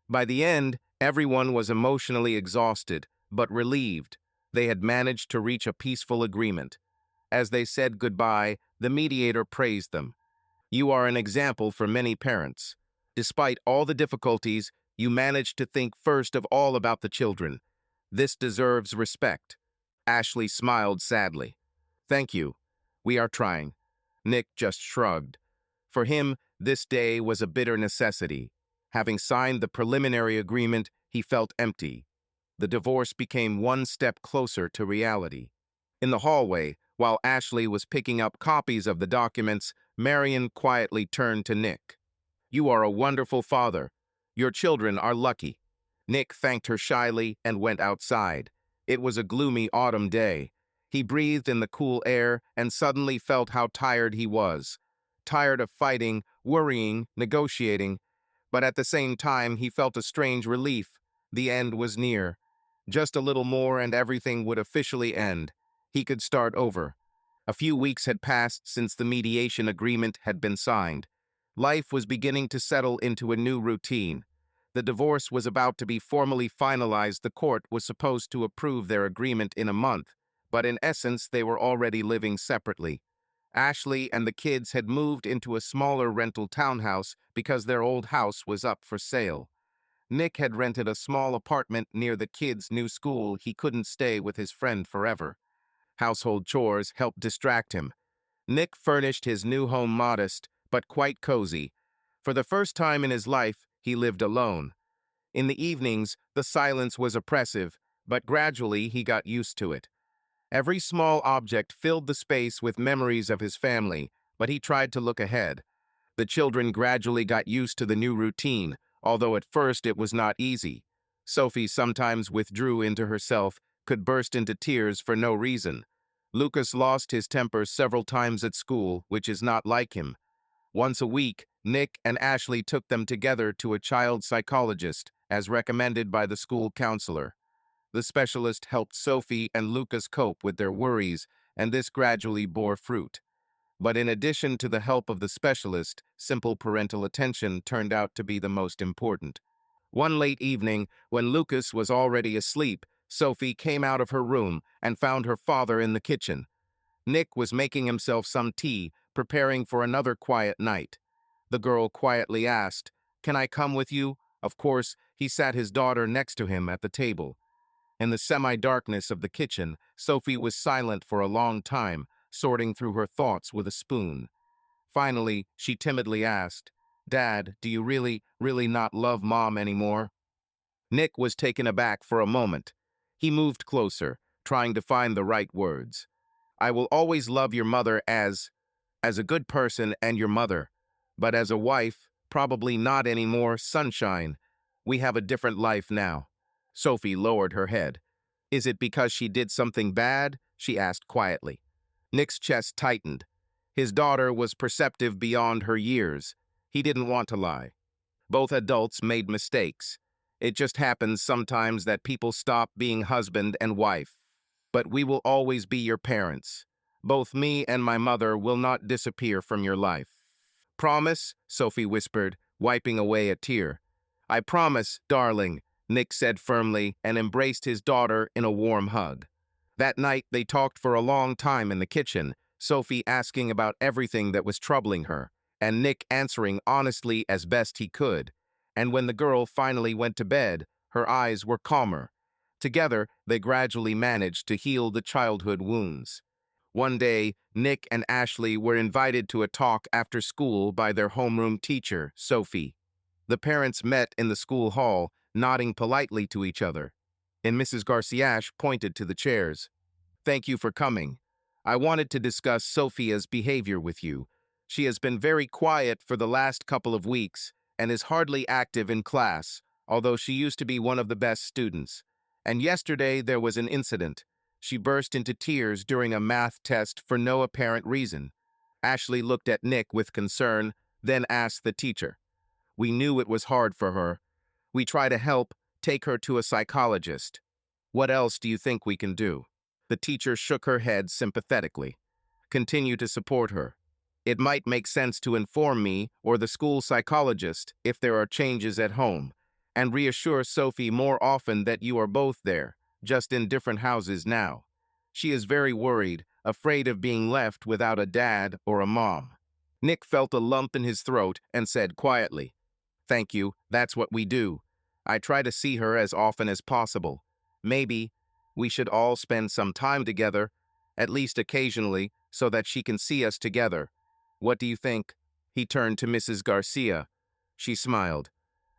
By the end, everyone was emotionally exhausted, but relieved. They had managed to reach a peaceful agreement. As they said goodbye, the mediator praised them. "You are an example for many parents. Despite all the difficulties, you managed to think first of all about the children. This deserves respect." Ashley smiled sadly. "Thank you. We are trying." Nick just shrugged. For him, this day was a bitter necessity. Having signed the preliminary agreement, he felt empty. The divorce became 1 step closer to reality. In the hallway, while Ashley was picking up copies of the documents, Marion quietly turned to Nick. "You are a wonderful father. Your children are lucky." Nick thanked her shyly and went outside. It was a gloomy autumn day. He breathed in the cool air and suddenly felt how tired he was. Tired of fighting, worrying, negotiating. But at the same time, he felt a strange relief. The end was near. Just a little more and everything would officially end. He could start over. A few weeks had passed since the mediation agreement had been signed. Life was beginning to settle into a new routine. The divorce was about to be formally finalized. The court was supposed to approve their agreement in a month, but in essence, they were already living separately. Ashley and the kids had moved into a smaller rental townhouse because their old house was up for sale. Nick had rented a small apartment near the kids' new school. He couldn't stay with his friend forever. Household chores helped distract him. Nick furnished his new home modest, but quite cozy. For the first time in his life, he lived alone. In the evenings, the silence was oppressive, but gradually he got used to it. Every small object filled the space with memories of his family, but he tried to look ahead. The children gradually got used to the new routine, although at first it was not easy. Sophie sometimes withdrew into herself, could burst into tears for no reason. Lucas lost his temper several times at school, which is not like him. Once a week, Nick and Ashley took them together to a child psychologist, as recommended by the school counselor. The specialist helped Sophie and Lucas cope with their worries, and this gradually bore fruit. But in addition to the help of the specialist, simple parental attention turned out to be the most important. One late evening, when Lucas was already asleep, Sophie came out of her room and found her father in the kitchen. Nick was making himself some tea, preparing for another quiet night. The girl quietly asked, "Can I come with you?" Of course, he sat his daughter next to him at the table. In the semi-darkness of the kitchen, Sophie was silent for a long time, sorting through her thoughts with a spoon. Finally, she timidly asked, "Dad, do you really not love Mom anymore?" Nick was taken aback for a moment. He moved closer, trying to find the right words. "I will always love your mother as a good person and your mother, but as a wife, probably not anymore, sunshine. We have a different life now." Sophie lowered her head. "Is it because she did something bad?" she asked quietly. Nick's chest tightened. His daughter was perceptive beyond her years. He didn't want to lie. Both adults made mistakes. It just happens sometimes that people stop being husband and wife. But we will always be your parents. Both me and my mother will not disappear from your life. "Promise?" Sophie whispered, wiping away a tear. "I promise, darling," Nick said firmly and embraced his daughter in a warm hug. That night, they talked for a long time in the kitchen, Sophie asking about everything that was troubling her, and Nick answering honestly as best he could. And when the girl finally went to bed, her eyes were calmer. Together, they gradually managed to heal the childhood wounds. One day, Nick and Ashley were invited to a talk after school by their homeroom teacher, Sophie. The parents met in the school hall, nodding politely to each other, and Mrs. Garciash pointed to the chairs. "Thank you for coming. I wanted to discuss Sophia's behavior with you. She has been very quiet for the last couple of weeks and is hardly active in class, although she used to be one of the best students. And yesterday there was an incident. She burst into tears during a math test for no apparent reason." Ashley looked at Nick with concern, then asked the teacher. "We knew it was hard for her. We try to help, take her to a psychologist. What else do you think we can do?" The teacher shook her head sympathetically. "Continue to support her. It might make sense to inform me or the school psychologist if there are changes at home, and reassure Sophie more often that you are both there, just in different houses now. She is very worried, afraid of being left without a dad or a mom." Nick felt a lump in his throat and said quietly, "Thank you, that's what we do. I try to see her as often as possible. Maybe we should all spend some time together, at least occasionally, so that she can see us together. What do you think?" He turned to Mrs. Garcia. She smiled.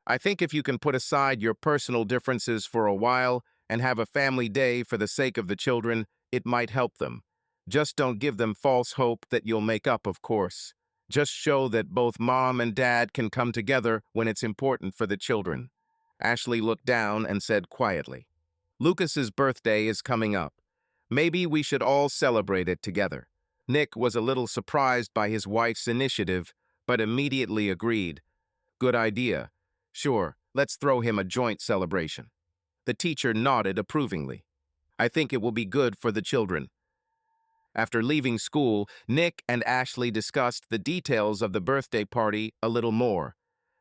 "I think if you can put aside your personal differences for a while and have a family day for the sake of the children, it might help them. Just don't give them false hope that you'll make up, of course. Just show that both mom and dad can come together when it's important for the children." Ashley looked down and said quietly, "Lucas's birthday is coming up. Maybe we should all celebrate it together." Nick was a little surprised by his wife's initiative, but immediately agreed. "Good idea. Sure, let's throw him a joint celebration." The teacher nodded approvingly. "I think it will be good for the children." After leaving school, Nick and Ashley discussed the details of the birthday party a little more.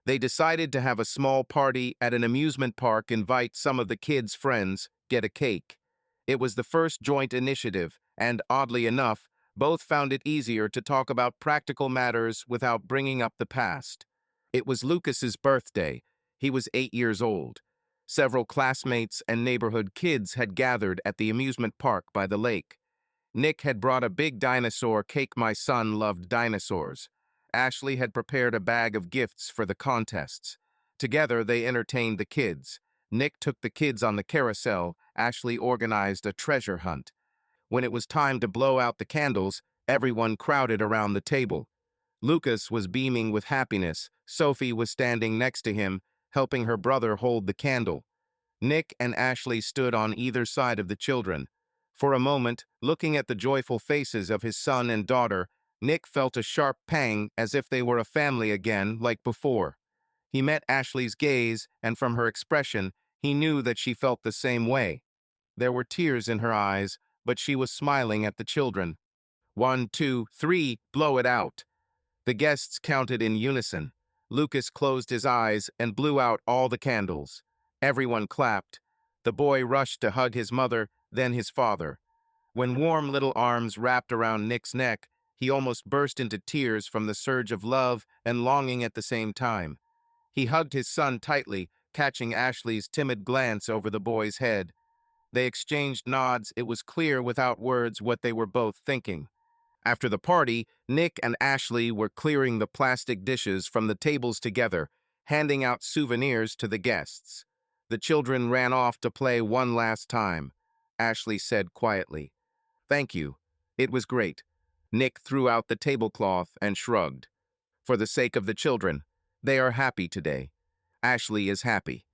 They decided to have a small party at an amusement park, invite some of the kids' friends, get a cake. It was the first joint initiative, and oddly enough, both found it easier to talk about practical matters without bringing up the past. It was Lucas's birthday. He was 8 years old. Several classmates and neighborhood kids had gathered at the amusement park by the lake. Nick had brought a big dinosaur cake. My son loved dinosaurs. Ashley had prepared a bag of gifts for the contests. Together, they entertained the kids. Nick took the kids on the carousel. Ashley organized a treasure hunt. When it was time to blow out the candles, everyone crowded around the table. Lucas was beaming with happiness. Sophie was standing next to him, helping her brother hold the candle. Nick and Ashley stood on either side of the children. For a moment, looking at the joyful faces of his son and daughter, Nick felt a sharp pang as if they were a family again, like before. He met Ashley's gaze, and from her expression, he knew that she felt the same way. There were tears in her eyes, but she was smiling at the children. 1, 2, 3, blow it out. The guests counted in unison. Lucas closed his eyes and blew out all the candles. Everyone clapped. The boy rushed to hug his mother, then his father. When warm little arms wrapped around Nick's neck, he almost burst into tears from the surge of love and longing at the same time. He hugged his son tightly, catching Ashley's timid glance over the boy's head. They exchanged nods. It was clear without words what they were both thinking. After the party, Nick and Ashley were clearing the plastic dishes from the tables together, handing out souvenirs to the guests. The children ran off to play one last time. Ashley said quietly, "Thank you. It was great." Nick threw out the tablecloth and shrugged. "For the sake of the children, they are happy today. Ashley is happy.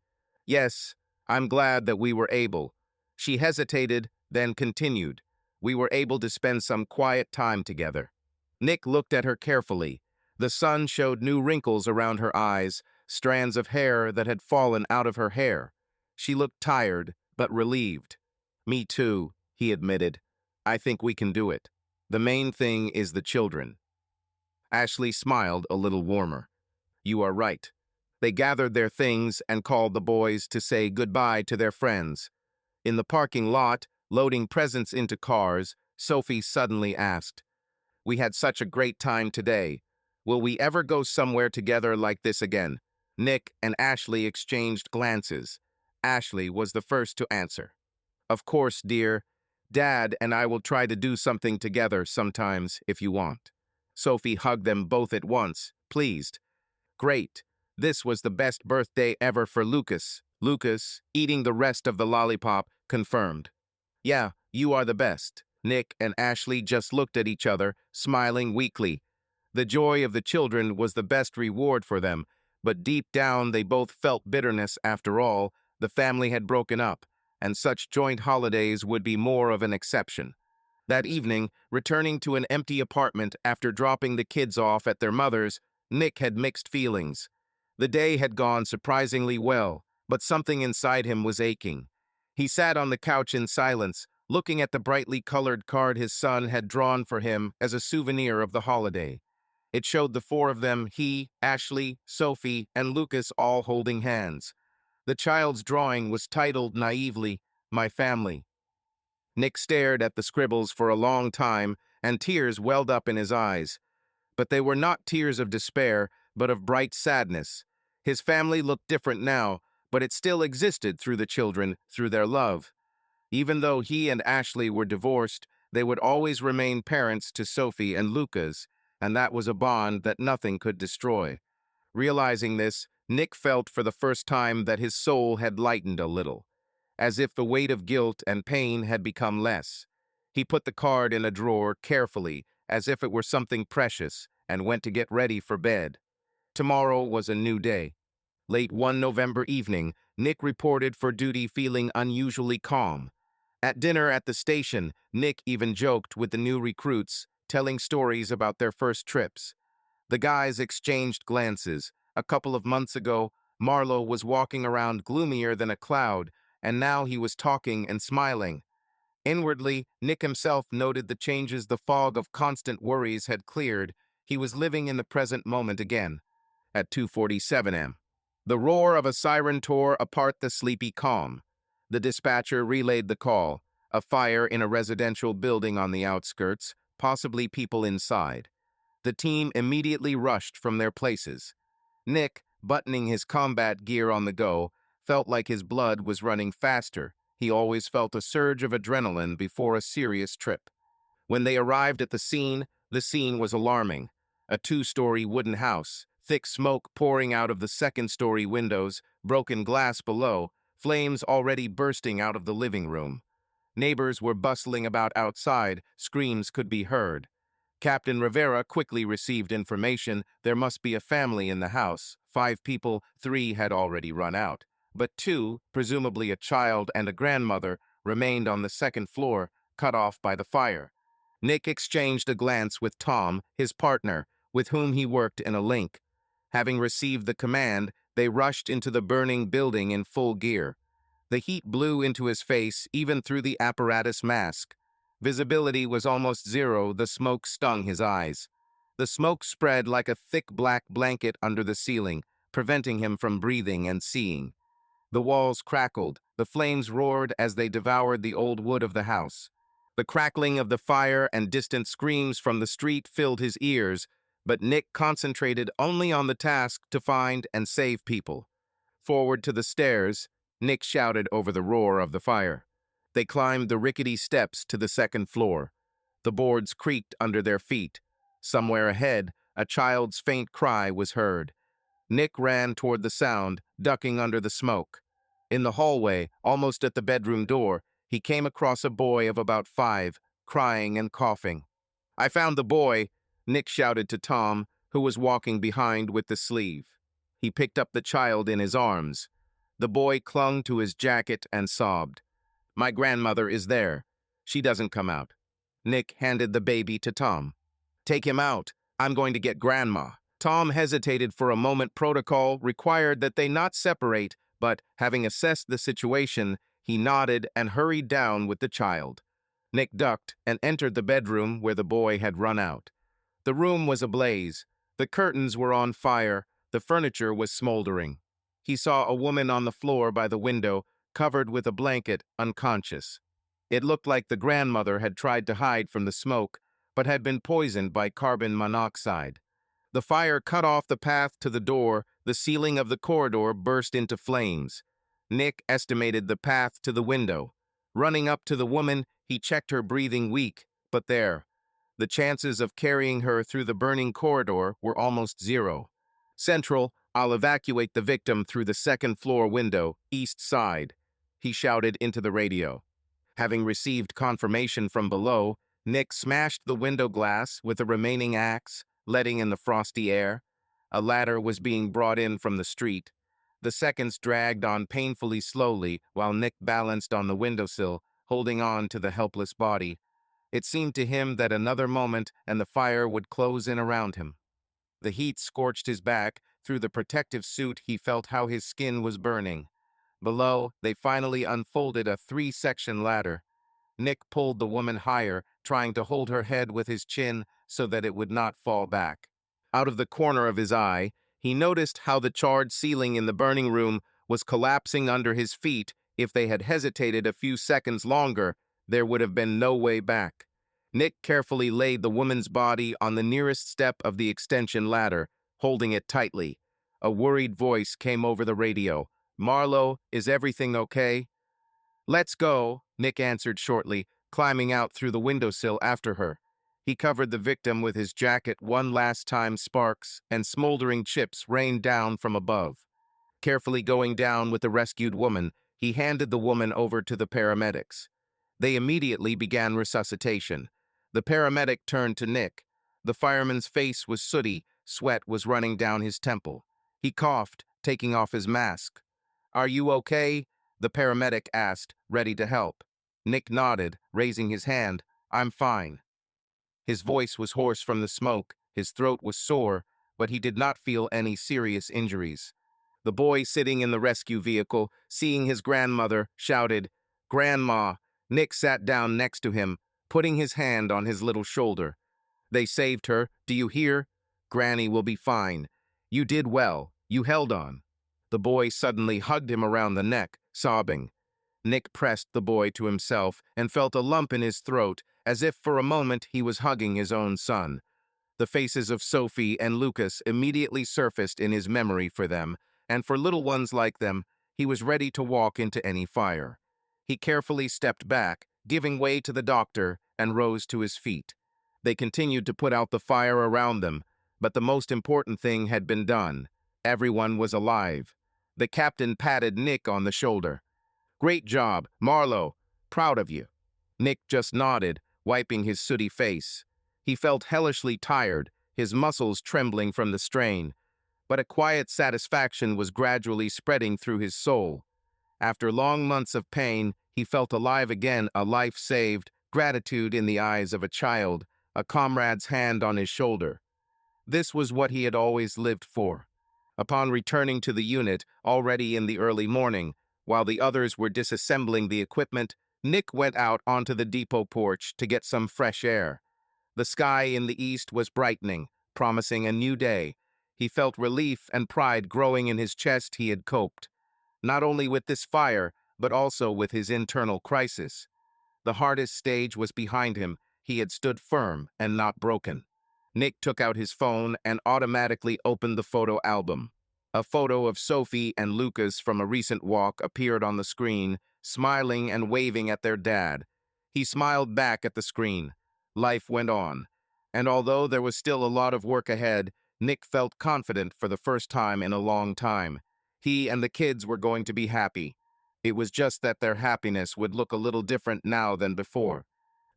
Yes, I'm glad that we were able." She hesitated, then continued. "We were able to spend some quiet time together." Nick looked at her carefully. The sun showed new wrinkles around her eyes, strands of hair that had fallen out of her hair. She looked tired, but relieved. "Me too," he admitted. "I think we can do it. The main thing is the children." Ashley smiled a little warmer. "You are right." They gathered their things and called the boys to say goodbye to their friends. In the parking lot, loading presents into cars, Sophie suddenly asked, "We had such a great time today. Will we ever go somewhere together like this again?" Nick and Ashley exchanged glances. Ashley was the first to answer. "Of course, dear. Dad and I will try to do something together sometimes if you want." Sophie hugged them both at once, pleased. "Great. This was the best birthday ever for Lucas." Lucas, eating the rest of the lollipop, confirmed. "Yeah, you are the best." Nick and Ashley just looked at each other, smiling weakly. The joy of the children was the best reward for them, but deep down they both felt bitterness. After all, the family had broken up, and such joint holidays would be more of an exception. That evening, returning to an empty apartment after dropping the kids off at their mother's, Nick had mixed feelings. The day had gone surprisingly well, but something inside him was aching. He sat on the couch in silence, looking at the brightly colored card his son had drawn for him as a souvenir of the holiday. It showed the four of them, he, Ashley, Sophie, and Lucas, all holding hands. The child's drawing was titled naively, "My Family." Nick stared at the scribbles for a long time, and tears welled up in his eyes. But they were not tears of despair, but of bright sadness. His family looked different now, but it still existed through the children, through their love. Even though he and Ashley were divorced, they would always remain parents to Sophie and Lucas, and that was a bond that nothing could destroy. Realizing this, Nick felt for the first time that his soul had lightened a little, as if the weight of guilt and pain had become less. He put the card in a drawer carefully, as if it were something precious, and went to get ready for bed. Tomorrow was a new day. Late one November evening, Nick reported for duty feeling unusually calm. At dinner at the station, Nick even joked with the new recruits, telling stories about their first trips. The guys exchanged glances. A couple of months ago, Marlowe was walking around gloomier than a cloud, and now he was talking and smiling. Inwardly, Nick himself noted the changes. The fog of constant worries had cleared. He was living in the present moment again. At 2:47 a.m. The roar of a siren tore apart the sleepy calm. The dispatcher relayed the call: a fire in a residential building on the outskirts, possibly people inside. The team immediately rushed from their places. Nick, buttoning his combat gear on the go, felt like his blood was running faster. He always felt a surge of adrenaline before a serious trip. When they arrived at the scene was alarming. A two-story wooden house, thick smoke pouring out of the second-story windows, broken glass below, flames already bursting out of the living room. Neighbors were bustling about outside, screams could be heard. Captain Rivera quickly received information there must be a family in the house. 5 people, 3 had already run out. But 2, presumably a child and a grandmother, remained on the second floor, cut off by the fire. Nick exchanged a glance with Tom, his partner, with whom he worked in a link. Having received the command, they rushed into the burning building in full gear. The heat blew into his face even through the apparatus mask. Visibility was almost zero, the smoke stung his eyes. The smoke spread like a thick black blanket under the ceiling, preventing him from breathing and seeing. The walls crackled, the flames roared as they devoured the old wood of the house. The crackling of the fire and distant screams from the street filled his ears, but Nick concentrated only on the task to find and save people. Forward to the stairs, Nick shouted over the roar of the fire. They climbed the rickety steps to the second floor. The boards creaked under their feet. Somewhere ahead, a child's faint cry was heard. Nick ran toward the sound, ducking under the smoke. In the hallway, almost at the bedroom door, he came across a boy of about 5, crying and coughing. "I found the boy," Nick shouted to Tom, who was walking behind with the sleeve. He picked up the child in his arms. The boy clung to his jacket and sobbed. "My grandmother is there. She doesn't come out." Nick handed the baby to Tom. "Take him out. I'm going to get Grandma." Tom hesitated for a moment. Protocol required that they not separate, but, having assessed the situation, he nodded and hurried down with the child. Nick ducked and entered the bedroom where the boy had run out. The room was ablaze. The curtains were on fire. The furniture was smoldering. He saw a woman on the floor by the window, covered with a blanket, unconscious. It looked like the grandmother had tried to hide from the smoke, but had been poisoned by carbon monoxide. The fire cut off the path to the door. The ceiling of the corridor burst into flames. Nick estimated the path to the window. Running up to the woman, he checked her breathing weak, but there. The chances of carrying her through the burning corridor were almost zero. "Central, I'll evacuate the victim through the second-floor window, east side," he shouted into the radio. Having received confirmation from below, Nick smashed the window glass with the remaining axe, letting in the frosty air. A ladder was being brought in from the street. The seconds dragged on painfully slowly while Nick balanced on the windowsill, holding on to the helpless body. It seemed to him that another moment and the fire would close in around him. The heat scorched his back. Through the protective suit, he felt how his skin was burning. Below, they finally unfolded a 3-section ladder. Nick pulled the woman higher, trying to hold her head with his chin so that it would not fall back. Out of the corner of his eye, he noticed how the charred ceiling in the burning room was collapsing under his feet. If they had hesitated a few seconds longer, there would have been no way back. Nick carefully laid the woman's body on the nearest step of the extension ladder, holding it tightly. A worried voice came over the radio. "Marlowe, is everything okay?" "Let's go," Nick answered shortly, climbing out through the windowsill after her. He covered the victim with his jacket one last time. Sparks and smoldering chips rained down from above. Carefully going down with the rescued woman, he handed the woman over to the paramedics. They immediately began resuscitation. The paramedic turned to Nick. The fireman's face was sooty, sweat was running down his temple. He coughed, taking off his mask. "Are you okay?" the paramedic asked, ready to help. Nick nodded, raising his hand. "I'm fine." His voice was hoarse from the smoke, his throat was sore, but he did not feel any serious injuries. The boy sitting in the rescue vehicle, seeing his grandmother, shouted, "Grandma!" Nick sat down next to him, putting his hand on his little shoulder. "They saved her, do you hear? Granny will be fine. You did well, you held on." The boy suddenly hugged him around the neck, sobbing. Nick pressed the boy to himself and felt a lump in his throat, as if for a moment he was hugging his own son. The faces of Sophie and Lucas immediately surfaced in his memory for them, and for little ones like them, he was ready to walk into any fire. He carefully stepped back, giving way to the doctor, and rose to his feet. They continued to put out the fire around them, But the most important thing had been done. Everyone was alive. The captain patted Nick on the shoulder. "Great job, Marlowe. Proud of you." Nick just nodded, wiping his sooty face. He felt hellishly tired, his muscles trembling from the strain. But a quiet satisfaction was gradually spreading through his soul. After long months of pain, he felt alive again, a life saved, gratitude in the eyes of a child, a comrade's hand on his shoulder. This was what he had always lived for. Upon returning to the unit, already in the early morning, while the others were disassembling the equipment, Nick went out onto the depot porch to get some fresh air. The sky in the east was brightening, promising a new day. He felt relief and pride growing in his chest. He had coped, not only with this fire, but also with his internal crisis. The hardest stage was behind him. He had stood firm and not broken. Nick took out his phone and automatically opened the photo album. A photo of Sophie and Lucas from a recent walk appeared on the screen, smiling and waving at their dad. He smiled back at the screen. Life went on. And although there was still a lot of work ahead, Nick felt confident for the first time in a long time. He and the kids were going to be happy. It was just that their happiness would look a little different now than before.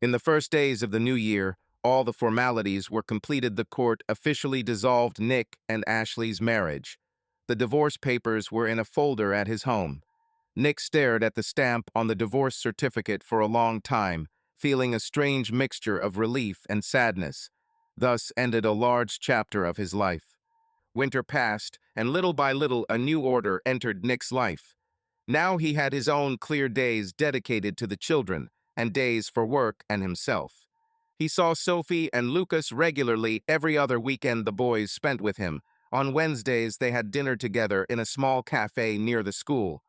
In the first days of the new year, all the formalities were completed. The court officially dissolved Nick and Ashley's marriage. The divorce papers were in a folder at his home. Nick stared at the stamp on the divorce certificate for a long time, feeling a strange mixture of relief and sadness. Thus ended a large chapter of his life. Winter passed, and little by little a new order entered Nick's life. Now he had his own clear days dedicated to the children, and days for work and himself. He saw Sophie and Lucas regularly. Every other weekend the boys spent with him. On Wednesdays they had dinner together in a small cafe near the school.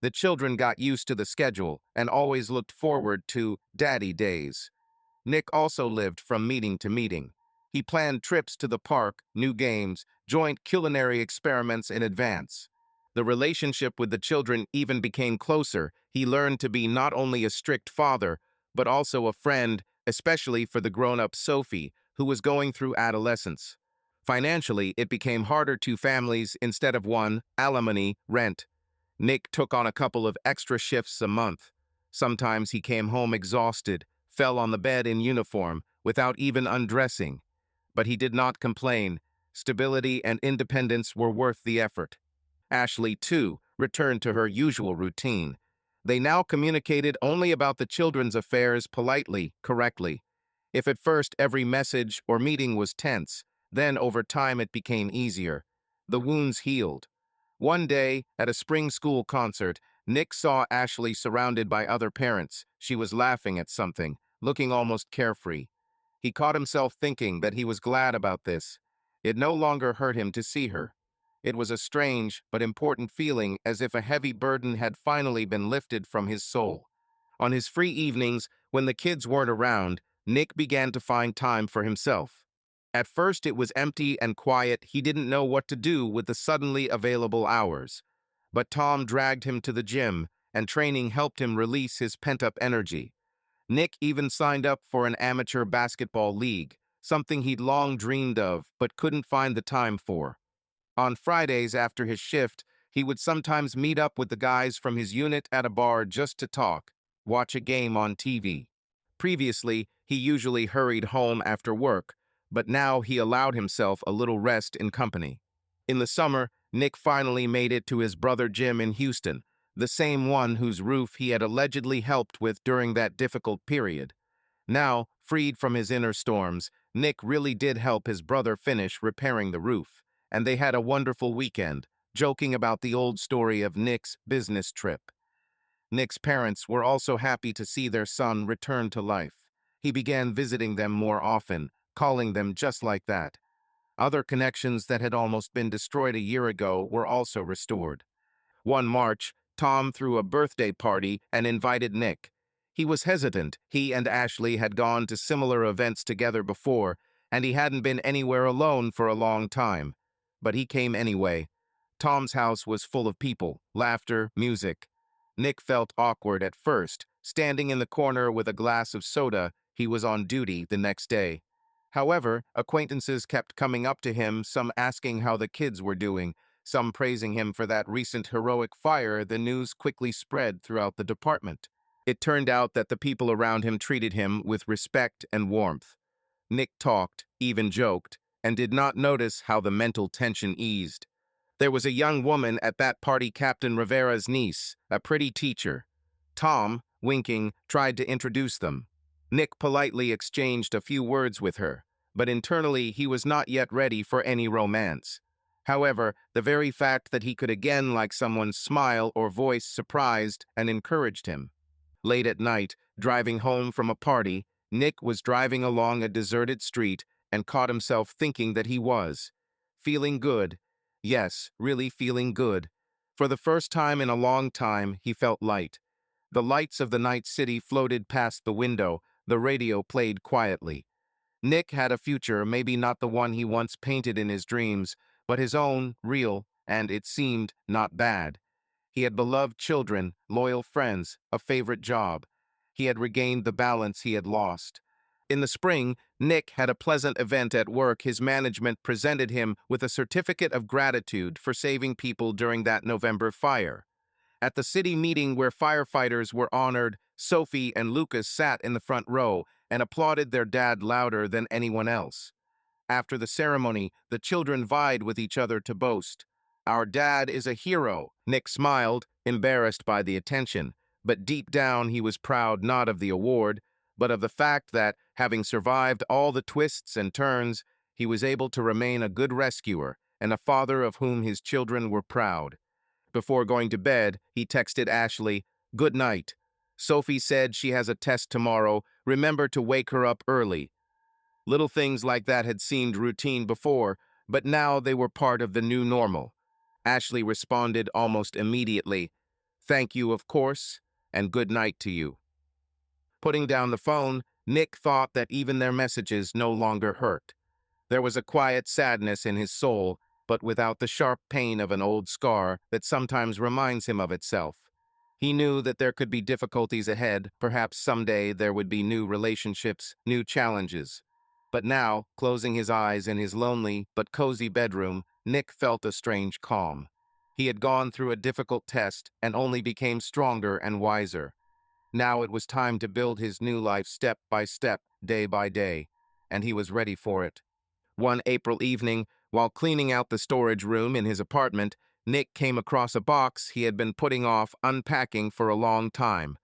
The children got used to the schedule and always looked forward to daddy days. Nick also lived from meeting to meeting. He planned trips to the park, new games, joint culinary experiments in advance. The relationship with the children even became closer. He learned to be not only a strict father, but also a friend, especially for the grown-up Sophie, who was going through adolescence. Financially, it became harder. Two families instead of one, alimony, rent. Nick took on a couple of extra shifts a month. Sometimes he came home exhausted, fell on the bed in uniform, without even undressing. But he did not complain. Stability and independence were worth the effort. Ashley, too, returned to her usual routine. They now communicated only about the children's affairs politely, correctly. If at first every message or meeting was tense, then over time it became easier. The wounds healed. One day, at a spring school concert, Nick saw Ashley surrounded by other parents. She was laughing at something, looking almost carefree. He caught himself thinking that he was glad about this. It no longer hurt him to see her. It was a strange but important feeling, as if a heavy burden had finally been lifted from his soul. On his free evenings, when the kids weren't around, Nick began to find time for himself. At first it was empty and quiet. He didn't know what to do with the suddenly available hours. But Tom dragged him to the gym, and training helped him release his pent-up energy. Nick even signed up for an amateur basketball league, something he'd long dreamed of but couldn't find the time for. On Fridays after his shift, he would sometimes meet up with the guys from his unit at a bar just to talk, watch a game on TV. Previously, he usually hurried home after work, but now he allowed himself a little rest in company. In the summer, Nick finally made it to his brother Jim in Houston, the same one whose roof he had allegedly helped with during that difficult period. Now, freed from his inner storms, Nick really did help his brother finish repairing the roof, and they had a wonderful weekend, joking about the old story of Nick's business trip. Nick's parents were also happy to see their son return to life. He began visiting them more often, calling them just like that. Other connections that had almost been destroyed a year ago were also restored. One March, Tom threw a birthday party and invited Nick. He was hesitant. He and Ashley had gone to similar events together before, and he hadn't been anywhere alone for a long time. But he came anyway. Tom's house was full of people, laughter, music. Nick felt awkward at first, standing in the corner with a glass of soda. He was on duty the next day. However, acquaintances kept coming up to him, some asking how the kids were doing, some praising him for that recent heroic fire. The news quickly spread throughout the department. It turned out that the people around him treated him with respect and warmth. Nick talked, even joked, and did not notice how the mental tension eased. There was a young woman at that party, Captain Rivera's niece, a pretty teacher. Tom, winking, tried to introduce them. Nick politely exchanged a few words with her, but internally he was not yet ready for any romance. However, the very fact that he could again like someone's smile or voice surprised and encouraged him. Late at night, driving home from a party, Nick was driving along a deserted street and caught himself thinking that he was feeling good. Yes, really feeling good. For the first time in a long time, he felt light. The lights of the night city floated past the window, the radio played quietly. Nick had a future, maybe not the one he once painted in his dreams, but his own, real, and it seemed not bad. He had beloved children, loyal friends, a favorite job. He had regained the balance he had lost. In the spring, Nick had a pleasant event at work. His management presented him with a certificate of gratitude for saving people during that November fire. At the city meeting where firefighters were honored, Sophie and Lucas sat in the front row and applauded their dad louder than anyone else. After the ceremony, the children vied with each other to boast. "Our dad is a hero." Nick smiled, embarrassed by the attention, but deep down he was proud not of the award, but of the fact that, having survived all the twists and turns, he was able to remain a good rescuer and a father of whom his children were proud. Before going to bed, he texted Ashley, "Good night. Sophie said she has a test tomorrow. Remember to wake her up early." Little things like that had seemed routine before, but now they were part of the new normal. Ashley responded almost immediately, "Thank you, of course, and good night to you." Putting down the phone, Nick thought that even their messages no longer hurt. There was a quiet sadness in his soul, but without the sharp pain of an old scar that sometimes reminds him of itself. He knew that there could be difficulties ahead, perhaps someday there would be new relationships, new challenges. But now, closing his eyes in his lonely but cozy bedroom, Nick felt a strange calm. He had gone through a difficult test and only became stronger and wiser. Now it was time to build his new life step by step, day by day, and he was ready for it. One April evening, while cleaning out the storage room in his apartment, Nick came across a box he had been putting off unpacking for a long time.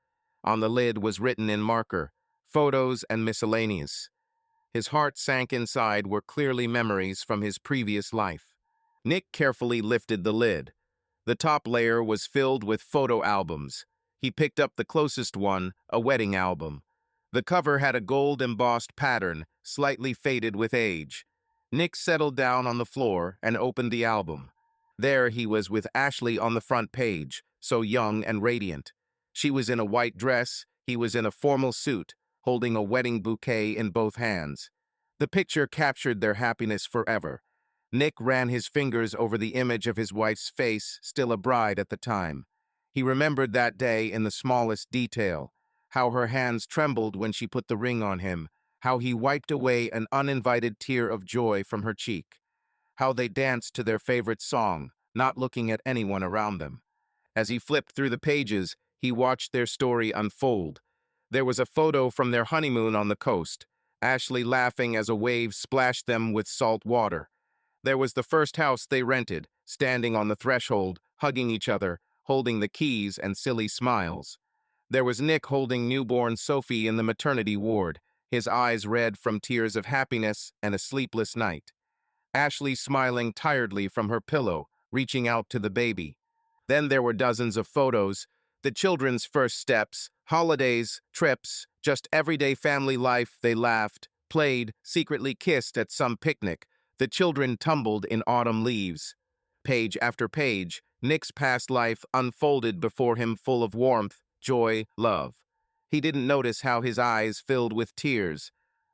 On the lid was written in marker, "Photos and miscellaneous." His heart sank inside were clearly memories from his previous life. Nick carefully lifted the lid. The top layer was filled with photo albums. He picked up the closest one, a wedding album. The cover had a gold-embossed pattern, slightly faded with age. Nick settled down on the floor and opened the album. There he was with Ashley on the front page, so young and radiant. She was in a white dress, he was in a formal suit, holding a wedding bouquet in both hands. The picture captured their happiness forever. Nick ran his fingers over the image of his wife's face, still a bride at the time. He remembered that day in the smallest detail, how her hands trembled when she put the ring on him, how he wiped away an uninvited tear of joy from her cheek, how they danced to their favorite song, not looking at anyone around them. As he flipped through the pages, he watched their story unfold. There was a photo from their honeymoon on the coast, Ashley laughing as a wave splashed them with salt water. There was the first house they rented, standing on the threshold, hugging each other, holding the keys and silly smiles. There was Nick holding newborn Sophie in the maternity ward, his eyes red from tears of happiness and a sleepless night. Ashley smiling tiredly from her pillow, reaching out to the baby. Then there were dozens of photos, the children's first steps, holidays, trips, just everyday family life. They laughed, played, secretly kissed at some picnic. The children tumbled in autumn leaves. Page after page, Nick's past life unfolded before him, full of warmth, joy, love. He didn't notice how his eyes filled with tears,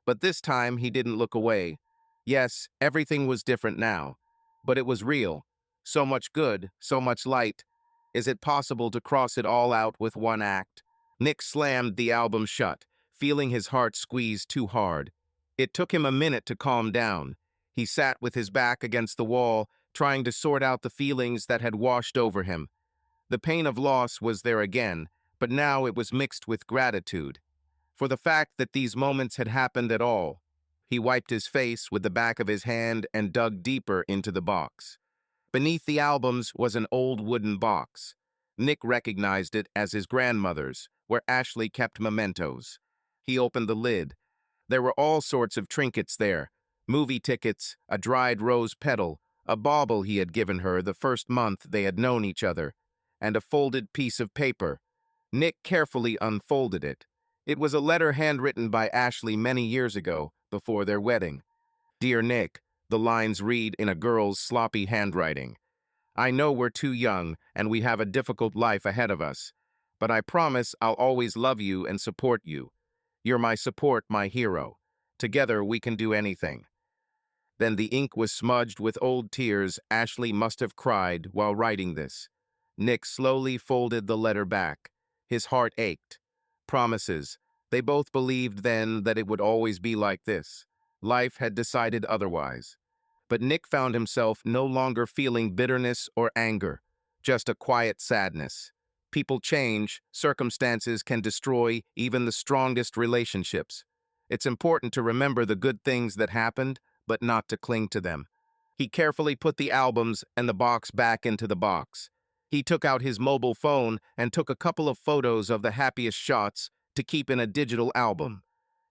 but this time he didn't look away. Yes, everything was different now, but it was real. So much good, so much light. Is it possible to cross it all out with one act? Nick slammed the album shut, feeling his heart squeeze too hard. It took him a minute to calm down. He sat with his back against the wall, trying to sort out the feelings that had washed over him. The pain of loss was there again, but now it was mixed with gratitude for the fact that these moments had happened at all. He wiped his face with the back of his hand and dug deeper into the box. Beneath the albums was an old wooden box. Nick recognized it as his grandmother's, where Ashley kept mementos. He opened the lid. There were all sorts of trinkets there: movie tickets, a dried rose petal, a bauble he had given her the first month they had known each other, and a folded piece of paper. Nick carefully unfolded it. It was a letter handwritten by Ashley many years ago, before their wedding. "Dear Nick," the lines read in a girl's sloppy handwriting. "I know we're too young and we have a difficult life ahead of us, but I promise I'll always love you and support you. You're my support, my hero. Together we can do anything." Then the ink was smudged with old tears. Ashley must have cried while writing this. Nick slowly folded the letter back. His heart ached. Promises. They both believed then that it would always be like this. Life had decided otherwise. But Nick found himself no longer feeling bitterness or anger, just a quiet sadness. People change, circumstances can destroy even the strongest relationships. It's important to remember the good things that happened, but not to cling to them. He carefully put the albums and the box back into the box. He took out his mobile phone and took a couple of photos of the happiest shots to keep in a digital album.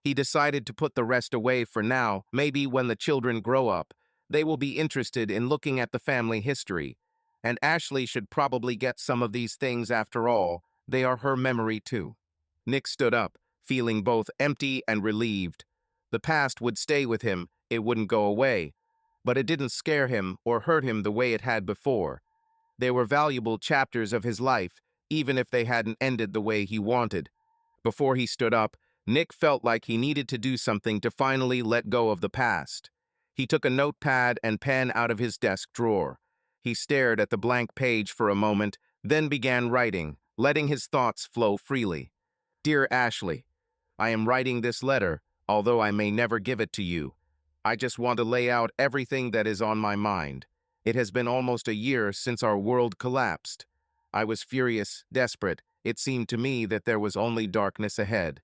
He decided to put the rest away for now. Maybe when the children grow up, they will be interested in looking at the family history. And Ashley should probably get some of these things after all. They are her memory too. Nick stood up, feeling both empty and relieved. The past would stay with him, it wouldn't go away. But it didn't scare him or hurt him the way it had before. They were valuable chapters of his life, even if they hadn't ended the way he wanted. Before he stood up, Nick felt like he needed to do something to finally let go of the past. He took a notepad and pen out of his desk drawer. He stared at the blank page for a moment, then began writing, letting his thoughts flow freely. "Dear Ashley, I am writing this letter, although I may never give it to you. I just want to lay out everything that is on my mind. It has been almost a year since our world collapsed. I was furious, desperate. It seemed to me that there was only darkness ahead.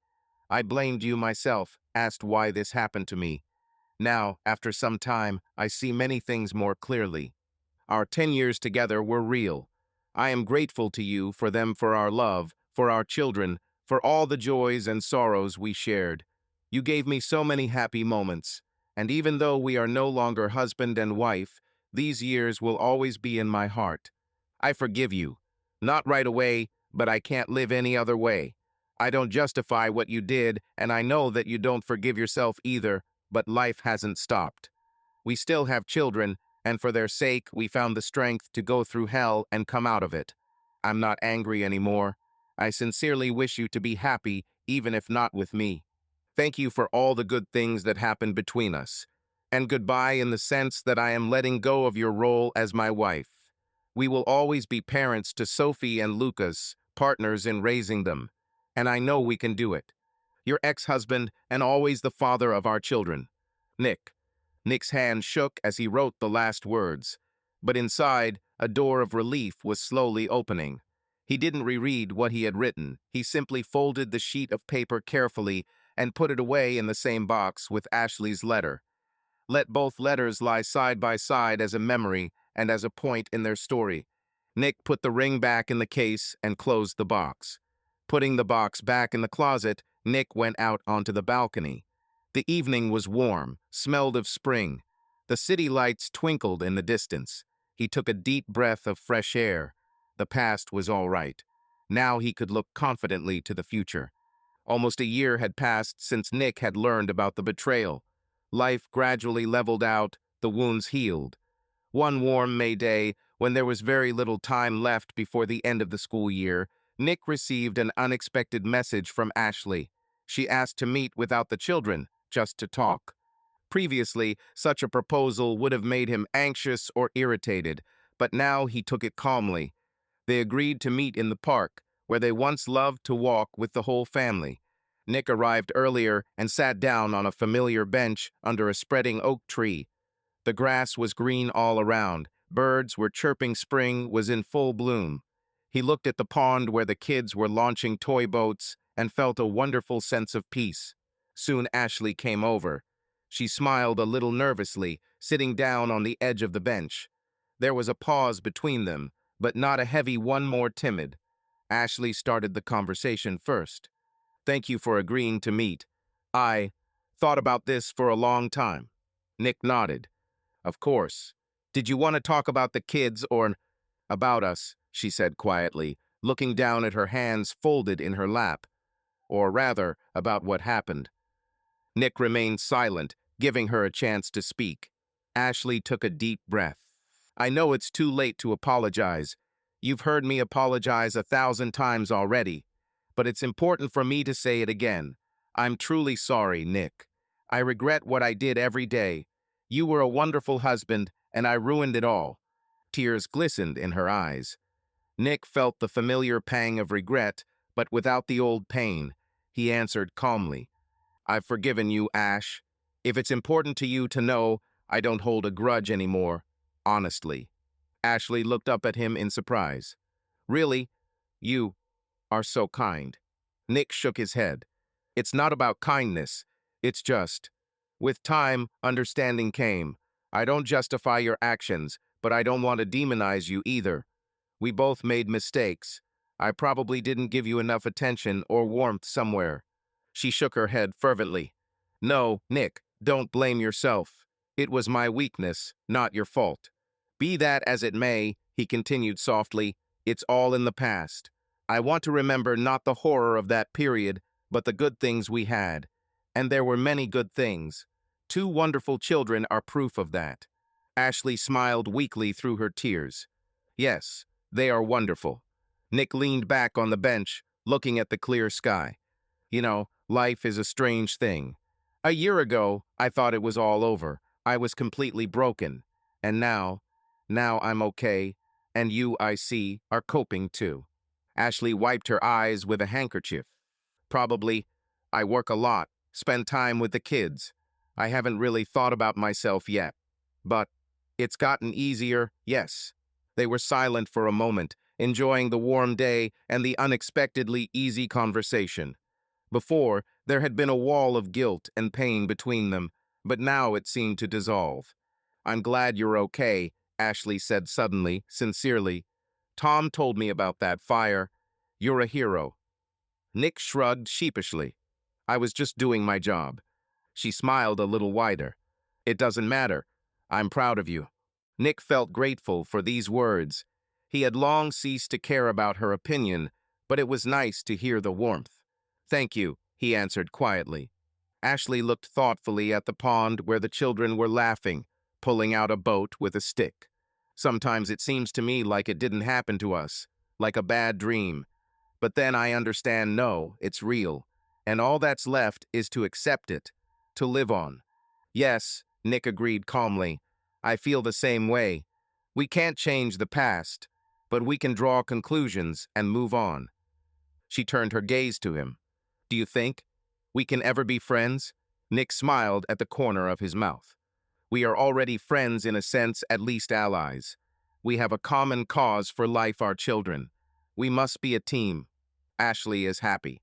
I blamed you myself, asked why this happened to me. Now, after some time, I see many things more clearly. Our 10 years together were real. I am grateful to you for them, for our love, for our children, for all the joys and sorrows we shared. You gave me so many happy moments, and even though we are no longer husband and wife, these years will always be in my heart. I forgive you. Not right away, but I can't live any other way. I don't justify what you did, and I know that you don't forgive yourself either, but life hasn't stopped. We still have children, and for their sake, we found the strength to go through hell and come out of it. I'm not angry anymore. I sincerely wish you to be happy, even if not with me. Thank you for all the good things that happened between us. And goodbye in the sense that I am letting go of your role as my wife. We will always be parents to Sophie and Lucas, partners in raising them. And I know we can do it. Your ex-husband and always the father of our children, Nick." Nick's hand shook as he wrote the last words, but inside, a door of relief was slowly opening. He didn't reread what he had written. He simply folded the sheet of paper carefully and put it away in the same box with Ashley's letter. Let both letters lie side by side as a memory and as a point in their story. Nick put the ring back in the case and closed the box. Putting the box back in the closet, Nick went out onto the balcony. The evening was warm, smelled of spring. The city lights twinkled in the distance. He took a deep breath of fresh air. The past was all right. Now he could look confidently to the future. Almost a year had passed since Nick had learned about the betrayal. Life gradually leveled out, the wounds healed. One warm May day, when there was very little time left before the end of the school year, Nick received an unexpected message from Ashley. She asked to meet without the children, just to talk. Previously, such a proposal would have made him anxious or irritated, but now he took it calmly. They agreed to meet in the park, where they once loved to walk with the whole family. Nick arrived earlier and sat down on a familiar bench under a spreading oak tree. The grass was green all around. Birds were chirping. Spring was in full bloom. He looked at the pond where the kids were launching toy boats and felt a wonderful sense of peace. Soon Ashley came over. She smiled a little nervously, sitting down on the edge of the bench. There was a pause between them, but not a heavy one, more timid. Ashley started the conversation first. "Thank you for agreeing to meet. I thought about this for a long time." Nick nodded. "Of course. Did you want to talk about the kids or about us?" she said quietly, looking down at her hands folded in her lap. "Or rather, about what happened." Nick remained silent, giving her a chance to speak. Ashley took a deep breath. "I know it's too late to apologize. You've heard me apologize 1,000 times already. But it's important for me to say it again. I'm truly sorry, Nick. I regret what I did every day. You were a wonderful husband, and I ruined it all." Tears glistened in her eyes. Nick felt the familiar pang of regret, but without the old pain. He answered calmly, "I've forgiven you, Ash. If it's important to you to know, I don't hold a grudge anymore, honestly." Ashley looked up at him in surprise. "Really? You are so kind." Nick shook his head. "It's not about kindness. It's just, with time, understanding came. I don't justify your actions, but I don't want to demonize you either. We both made mistakes. I probably didn't give you enough attention or warmth somewhere." She shook her head fervently. "No, Nick, don't blame yourself. It was my weakness, not your fault. Be that as it may," he continued softly, "it's all in the past. I want to remember not the horror of that period, but the good things we had. And there were many good things. 2 wonderful children are proof of that." Ashley smiled weakly through her tears. "Yes, they are wonderful." Nick leaned back on the bench, looking at the clear sky. "You know, life is a strange thing. A year ago, I thought it was all over. I was completely broken. And now I'm okay, and you, I see, are coping too." Ashley wiped her eyes with a handkerchief. "Probably. I work a lot, spend time with the kids. I haven't really thought about myself yet. But it's gotten easier, yes." They were silent for a moment, enjoying the warm day and the unexpectedly easy conversation. Before, there had been a wall of guilt and pain between them, but now it seemed to dissolve. "I'm glad you're okay," Ashley said suddenly, sincerely. "Tom told me about that fire. You're a hero." Nick shrugged sheepishly. "I was just doing my job." She smiled a little wider. "It doesn't matter. I'm proud of you." Nick felt grateful for these words. He had long ceased to care about her opinion, but it was nice to hear the warmth. "Thank you," he answered quietly. Ashley looked thoughtfully at the pond where the children were laughing, pulling out a boat with a stick. "Sometimes it seems to me like it didn't happen to us, like a bad dream. But then I understand, no, it's real. And all that's left is to accept it, to live on." "Yes," Nick agreed calmly. "I feel the same way. We can't change the past, but we can draw conclusions and move on." She turned her gaze to him. "Do you think we can ever be friends?" Nick smiled at the corner of his mouth. "We are already friends in a sense, at least allies. We have a common cause for life, our children. We must be a team." Ashley is happy.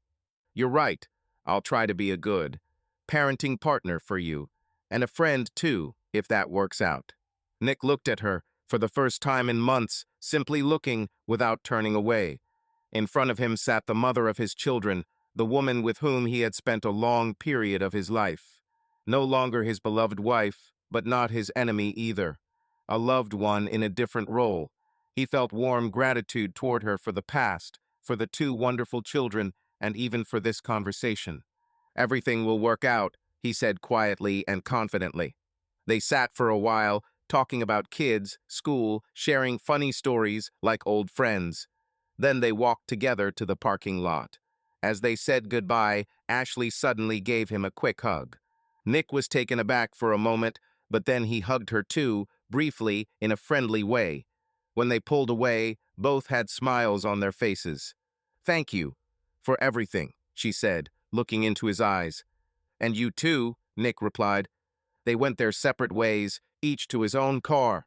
"You're right. I'll try to be a good parenting partner for you, and a friend too, if that works out." Nick looked at her, for the first time in months, simply looking without turning away. In front of him sat the mother of his children, the woman with whom he had spent a long period of his life. No longer his beloved wife, but not his enemy either. A loved one in a different role. He felt warm gratitude toward her for the past, for the 2 wonderful children, and even for this conversation. "Everything will work out," he said quietly and confidently. They sat for a while, talking about kids, school, sharing funny stories like old friends. Then they walked together to the parking lot. As they said goodbye, Ashley suddenly gave him a quick hug. Nick was taken aback for a moment, but then he hugged her too, briefly, in a friendly way. When they pulled away, both had smiles on their faces. "Thank you for everything," she said, looking into his eyes. "And you too," Nick replied. They went their separate ways, each to his own car.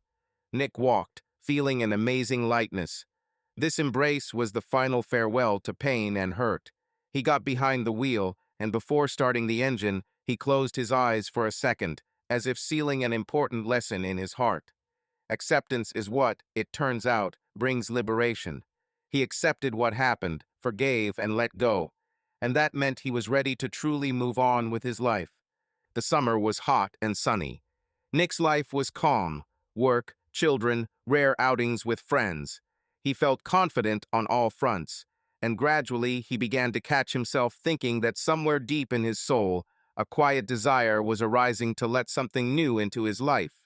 Nick walked, feeling an amazing lightness. This embrace was the final farewell to pain and hurt. He got behind the wheel, and before starting the engine, he closed his eyes for a second, as if sealing an important lesson in his heart. Acceptance is what, it turns out, brings liberation. He accepted what happened, forgave, and let go. And that meant he was ready to truly move on with his life. The summer was hot and sunny. Nick's life was calm: work, children, rare outings with friends. He felt confident on all fronts, and gradually he began to catch himself thinking that somewhere deep in his soul, a quiet desire was arising to let something new into his life,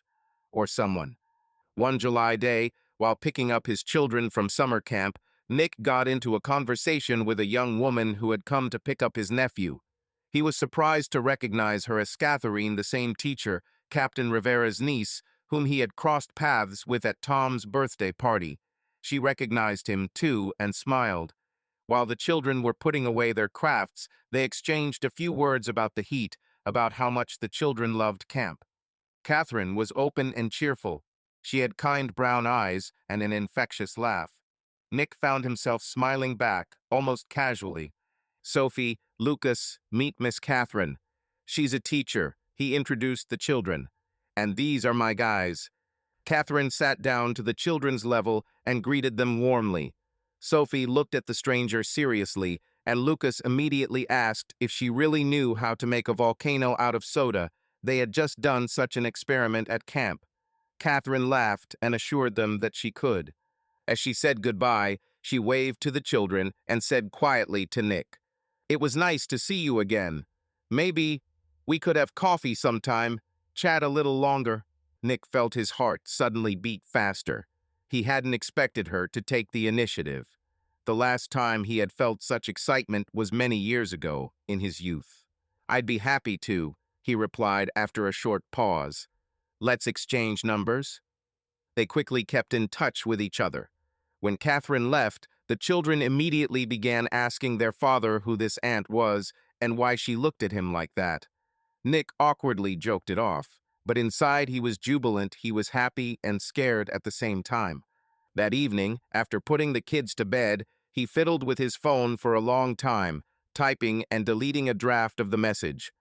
or someone. One July day, while picking up his children from summer camp, Nick got into a conversation with a young woman who had come to pick up his nephew. He was surprised to recognize her as Catherine, the same teacher, Captain Rivera's niece, whom he had crossed paths with at Tom's birthday party. She recognized him, too, and smiled. While the children were putting away their crafts, they exchanged a few words about the heat, about how much the children loved camp. Catherine was open and cheerful. She had kind brown eyes and an infectious laugh. Nick found himself smiling back, almost casually. "Sophie, Lucas, meet Miss Catherine. She's a teacher," he introduced the children. "And these are my guys." Catherine sat down to the children's level and greeted them warmly. Sophie looked at the stranger seriously, and Lucas immediately asked if she really knew how to make a volcano out of soda. They had just done such an experiment at camp. Catherine laughed and assured them that she could. As she said goodbye, she waved to the children and said quietly to Nick, "It was nice to see you again. Maybe we could have coffee sometime, chat a little longer." Nick felt his heart suddenly beat faster. He hadn't expected her to take the initiative. The last time he had felt such excitement was many years ago, in his youth. "I'd be happy to," he replied after a short pause. "Let's exchange numbers." They quickly kept in touch with each other. When Catherine left, the children immediately began asking their father who this aunt was and why she looked at him like that. Nick awkwardly joked it off, but inside he was jubilant. He was happy and scared at the same time. That evening, after putting the kids to bed, he fiddled with his phone for a long time, typing and deleting a draft of the message.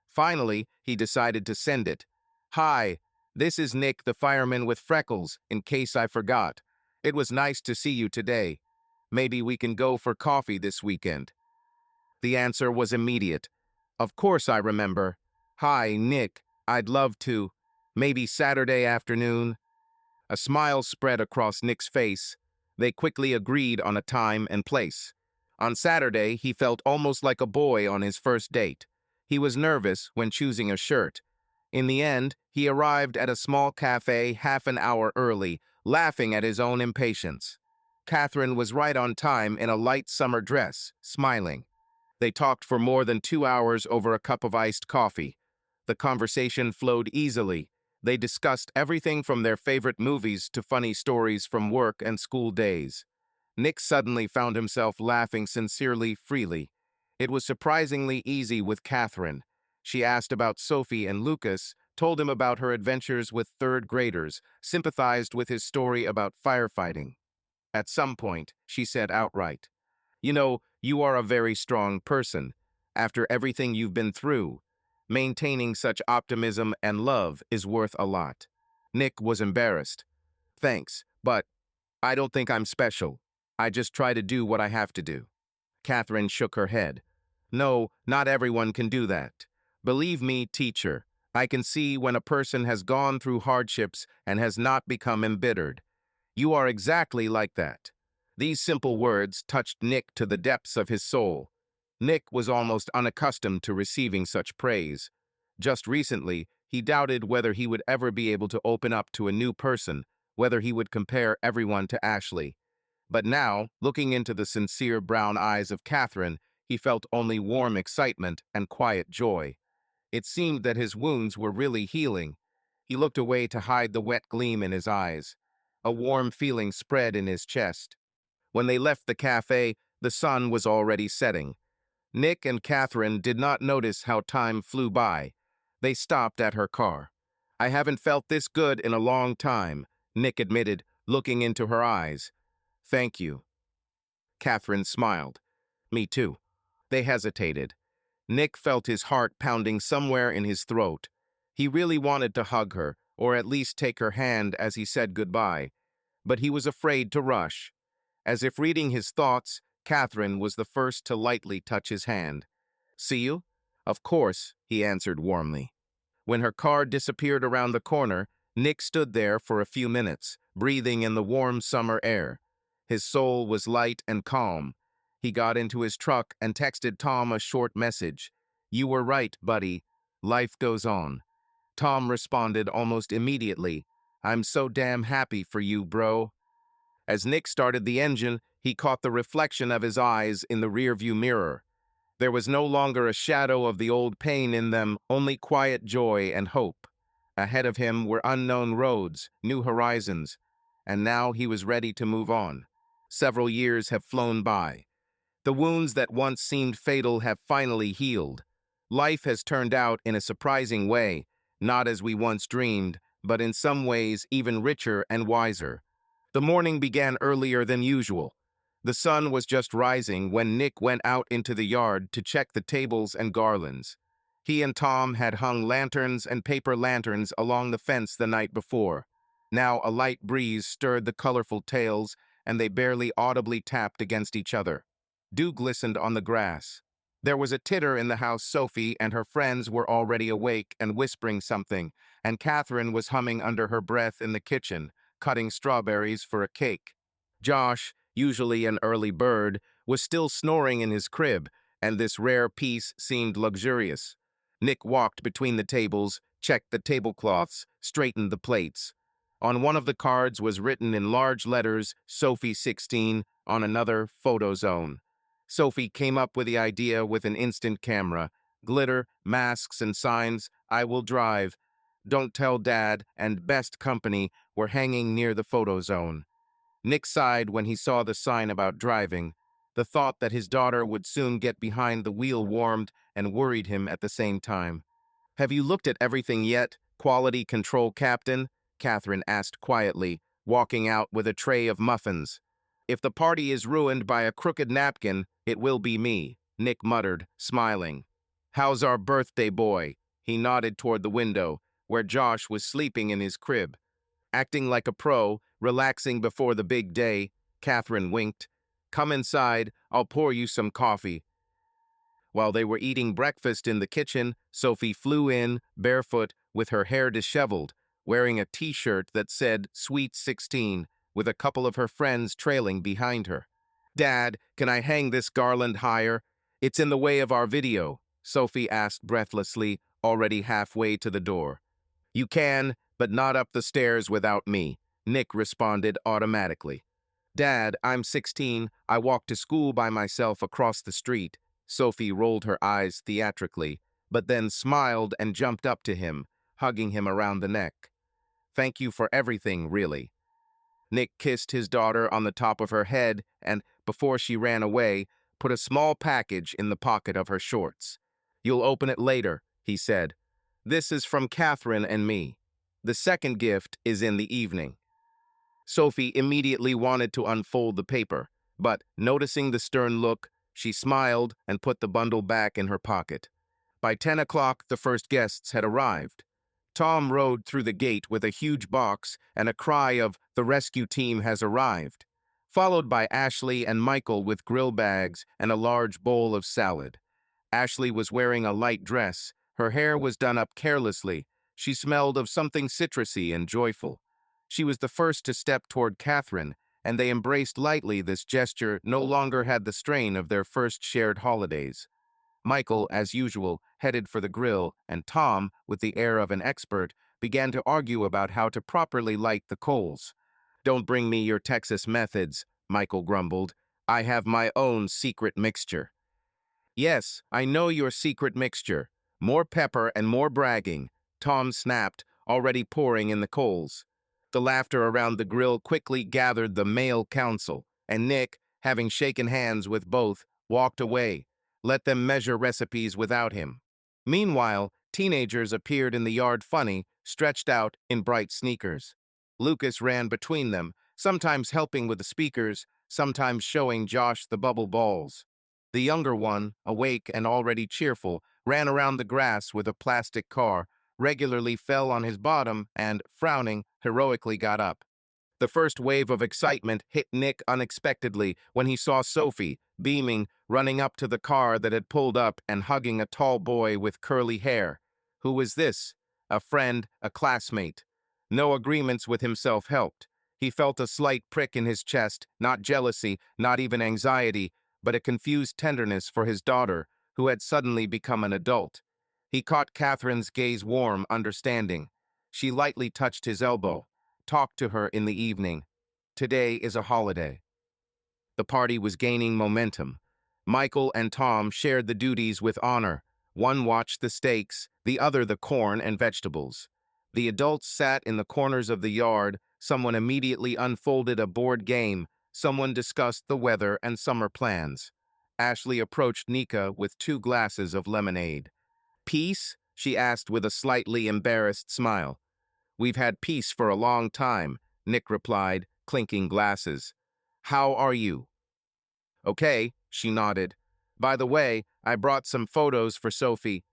Finally, he decided to send it. "Hi, this is Nick, the fireman with freckles, in case I forgot. It was nice to see you today. Maybe we can go for coffee this weekend." The answer was immediate. "Of course I remember. Hi, Nick. I'd love to. Maybe Saturday afternoon." A smile spread across Nick's face. They quickly agreed on a time and place. On Saturday, he felt almost like a boy on his first date. He was nervous when choosing a shirt. In the end, he arrived at a small cafe half an hour early, laughing at his own impatience. Catherine was right on time in a light summer dress, smiling. They talked for more than 2 hours over a cup of iced coffee. The conversation flowed easily. They discussed everything from their favorite movies to funny stories from work and school days. Nick suddenly found himself laughing sincerely, freely. It was surprisingly easy with Catherine. She asked about Sophie and Lucas, told him about her adventures with third graders, sympathized with his story about firefighting. At some point, she said outright, "You know, you are a very strong person. After everything you've been through, maintaining such optimism and love is worth a lot." Nick was embarrassed. "Thanks, but I don't think I'm special. I just try to do what I have to do." Catherine shook her head. "No, not everyone can do that. Believe me, teacher, I can see when a person has gone through hardships and has not become embittered. You are exactly like that." These simple words touched Nick to the depths of his soul. Nick was almost unaccustomed to receiving such praise. Just recently, he doubted whether he would ever be able to open up to a new person, whether he would compare everyone to Ashley. But now, looking into the sincere brown eyes of Catherine, he felt only warm excitement and quiet joy. It seemed that his wounds were really healing. He looked away to hide the wet gleam in his eyes. A warm feeling spread in his chest. When they left the cafe, the sun was already setting. Nick and Catherine did not notice how time flew by. They stopped at her car. I haven't felt this good in a long time, Nick admitted, looking into her eyes. Thank you. Catherine smiled. Me too. They hesitated. Nick felt his heart pounding somewhere in his throat. He really wanted to hug her, or at least take her hand as he said goodbye, but he was afraid to rush. As if reading his thoughts, Catherine was the first to lightly touch his hand. See you? Of course, he answered warmly. When her car disappeared around the corner, Nick stood there for a few minutes, breathing in the warm summer air. His soul was light and calm. He got into his truck and texted Tom a short message. You were right, buddy. Life goes on. Tom responded almost immediately. I'm so damn happy for you, bro. As Nick started the engine, he caught the reflection of his eyes in the rearview mirror. There was no longer a shadow of the old pain in them, only quiet joy and hope. Ahead of him were unknown roads, new horizons, and now he was ready to move on. Several years have flown by. The wounds that once seemed fatal have finally healed. Life has turned out in a surprising way, not as we once dreamed, but in some ways even richer and wiser. The morning began earlier than usual. The sun was just rising when Nick went out into the yard to check the tables and garlands. He and Tom had hung lanterns and paper lanterns along the fence the night before. Now a light breeze stirred the colorful tails, and they barely audibly tapped against each other. Dew glistened on the grass. There was a titter in the house. Sophie and her friends were already awake and whispering something, and Catherine was humming under her breath in the kitchen, cutting strawberries for a cake. Josh, usually an early bird, was still snoring in his crib, and this rare peace seemed luxurious. Nick walked between the tables, checked the tablecloths, straightened the plates. On one of the cards was written in large letters, Sophie 16, on another, Photo Zone. Sophie came up with the idea with an instant camera. Glitter, masks, and signs, I will drive. Don't tell Dad, and best company were hanging near the photo zone. Nick sighed when he saw the sign about driving. The thought that his daughter would soon get behind the wheel warmed and worried him at the same time. Have you looked at everything yet, Quality Control Captain? Catherine asked quietly, walking out with a tray of muffins. If the party is ruined by a crooked napkin, it will be me, Nick muttered, smiling. How's our birthday boy? He nodded toward the window, where Josh was sleeping in his crib. Acting like a pro, relaxing before the big day, Catherine winked. Come inside, I'll pour you some coffee. While they were eating breakfast in the kitchen, Sophie flew in, barefoot, with her hair disheveled, wearing a t-shirt that said Sweet 16, with a couple of her friends trailing behind her. Dad, can I hang this garland higher? It's in the way of our video, Sophie asked breathlessly, already halfway to the door. You can, but not up the stairs without me, Nick responded automatically. Dad, I'm 16. I walk to school by myself across the street. Sophie rolled her eyes theatrically, but then smiled and jumped up to him, hugging him around the neck. Thank you for everything, really. Nick kissed his daughter on the top of her head and, before she ran away, put a small package in the pocket of her shorts. You'll open it later, he said. This is from Catherine and me. The second gift is in the evening. Sophie immediately wanted to unfold the paper, but, noticing the stern look, she smiled and put the bundle back in her pocket. By 10 o'clock, the first guests had arrived. Tom rode through the gate with a huge box and a cry of, "The rescue team has arrived," followed by Ashley and Michael with grill bags and a large bowl of salad. Ashley was wearing a light dress. Her hair was done up carelessly. She smelled of something citrusy and joyful. She was the first to step toward Catherine, and they embraced lightly. This gesture no longer had the strain of their first shared holidays. Michael, as usual, headed for the grill, and Tom, with the air of an expert, began to argue about how to properly light the coals. Don't bring me your Texas methods, Michael grumbled. I have my own secret mixture. Yes, I know your secret mixture. More pepper and more bragging, Tom snapped, already pouring in the coals. The laughter around the grill quickly gathered the male council, and Nick, having shaken hands with both, walked away, let them measure recipes without him. Meanwhile, teenagers appeared in the yard funny, stretched out in bright sneakers. Lucas ran between them, sometimes helping with the speakers, sometimes showing Josh the bubble balls. The younger one, awake and already cheerful, ran around the grass with a plastic car, regularly fell on his bottom and, frowning, heroically got up. The first wave of excitement hit Nick unexpectedly when he saw Sophie, beaming, running up to the car that had pulled up and hugging a tall boy with curly hair. Who was this? A friend, a classmate. No agreements with himself helped. He felt a slight prick in his chest, not jealousy, not even anxiety, but a confused tenderness for his daughter, who had suddenly become an adult. He caught Catherine's gaze warm, understanding. She lightly touched his elbow. Talk to her in the evening. Today is a holiday. The party was gaining momentum. Michael and Tom shared the duties with honor. One watched the steaks, the other the corn and vegetables. The adults sat in the corners of the yard. Someone immediately unfolded a board game. Someone discussed the weather and summer plans. Ashley approached Nika with 2 glasses of lemonade. Peace? She asked with a slightly embarrassed smile. We've had peace for a long time, Nick replied, clinking glasses. How are you? Okay, she nodded. By the way, I brought some photos for Sophie.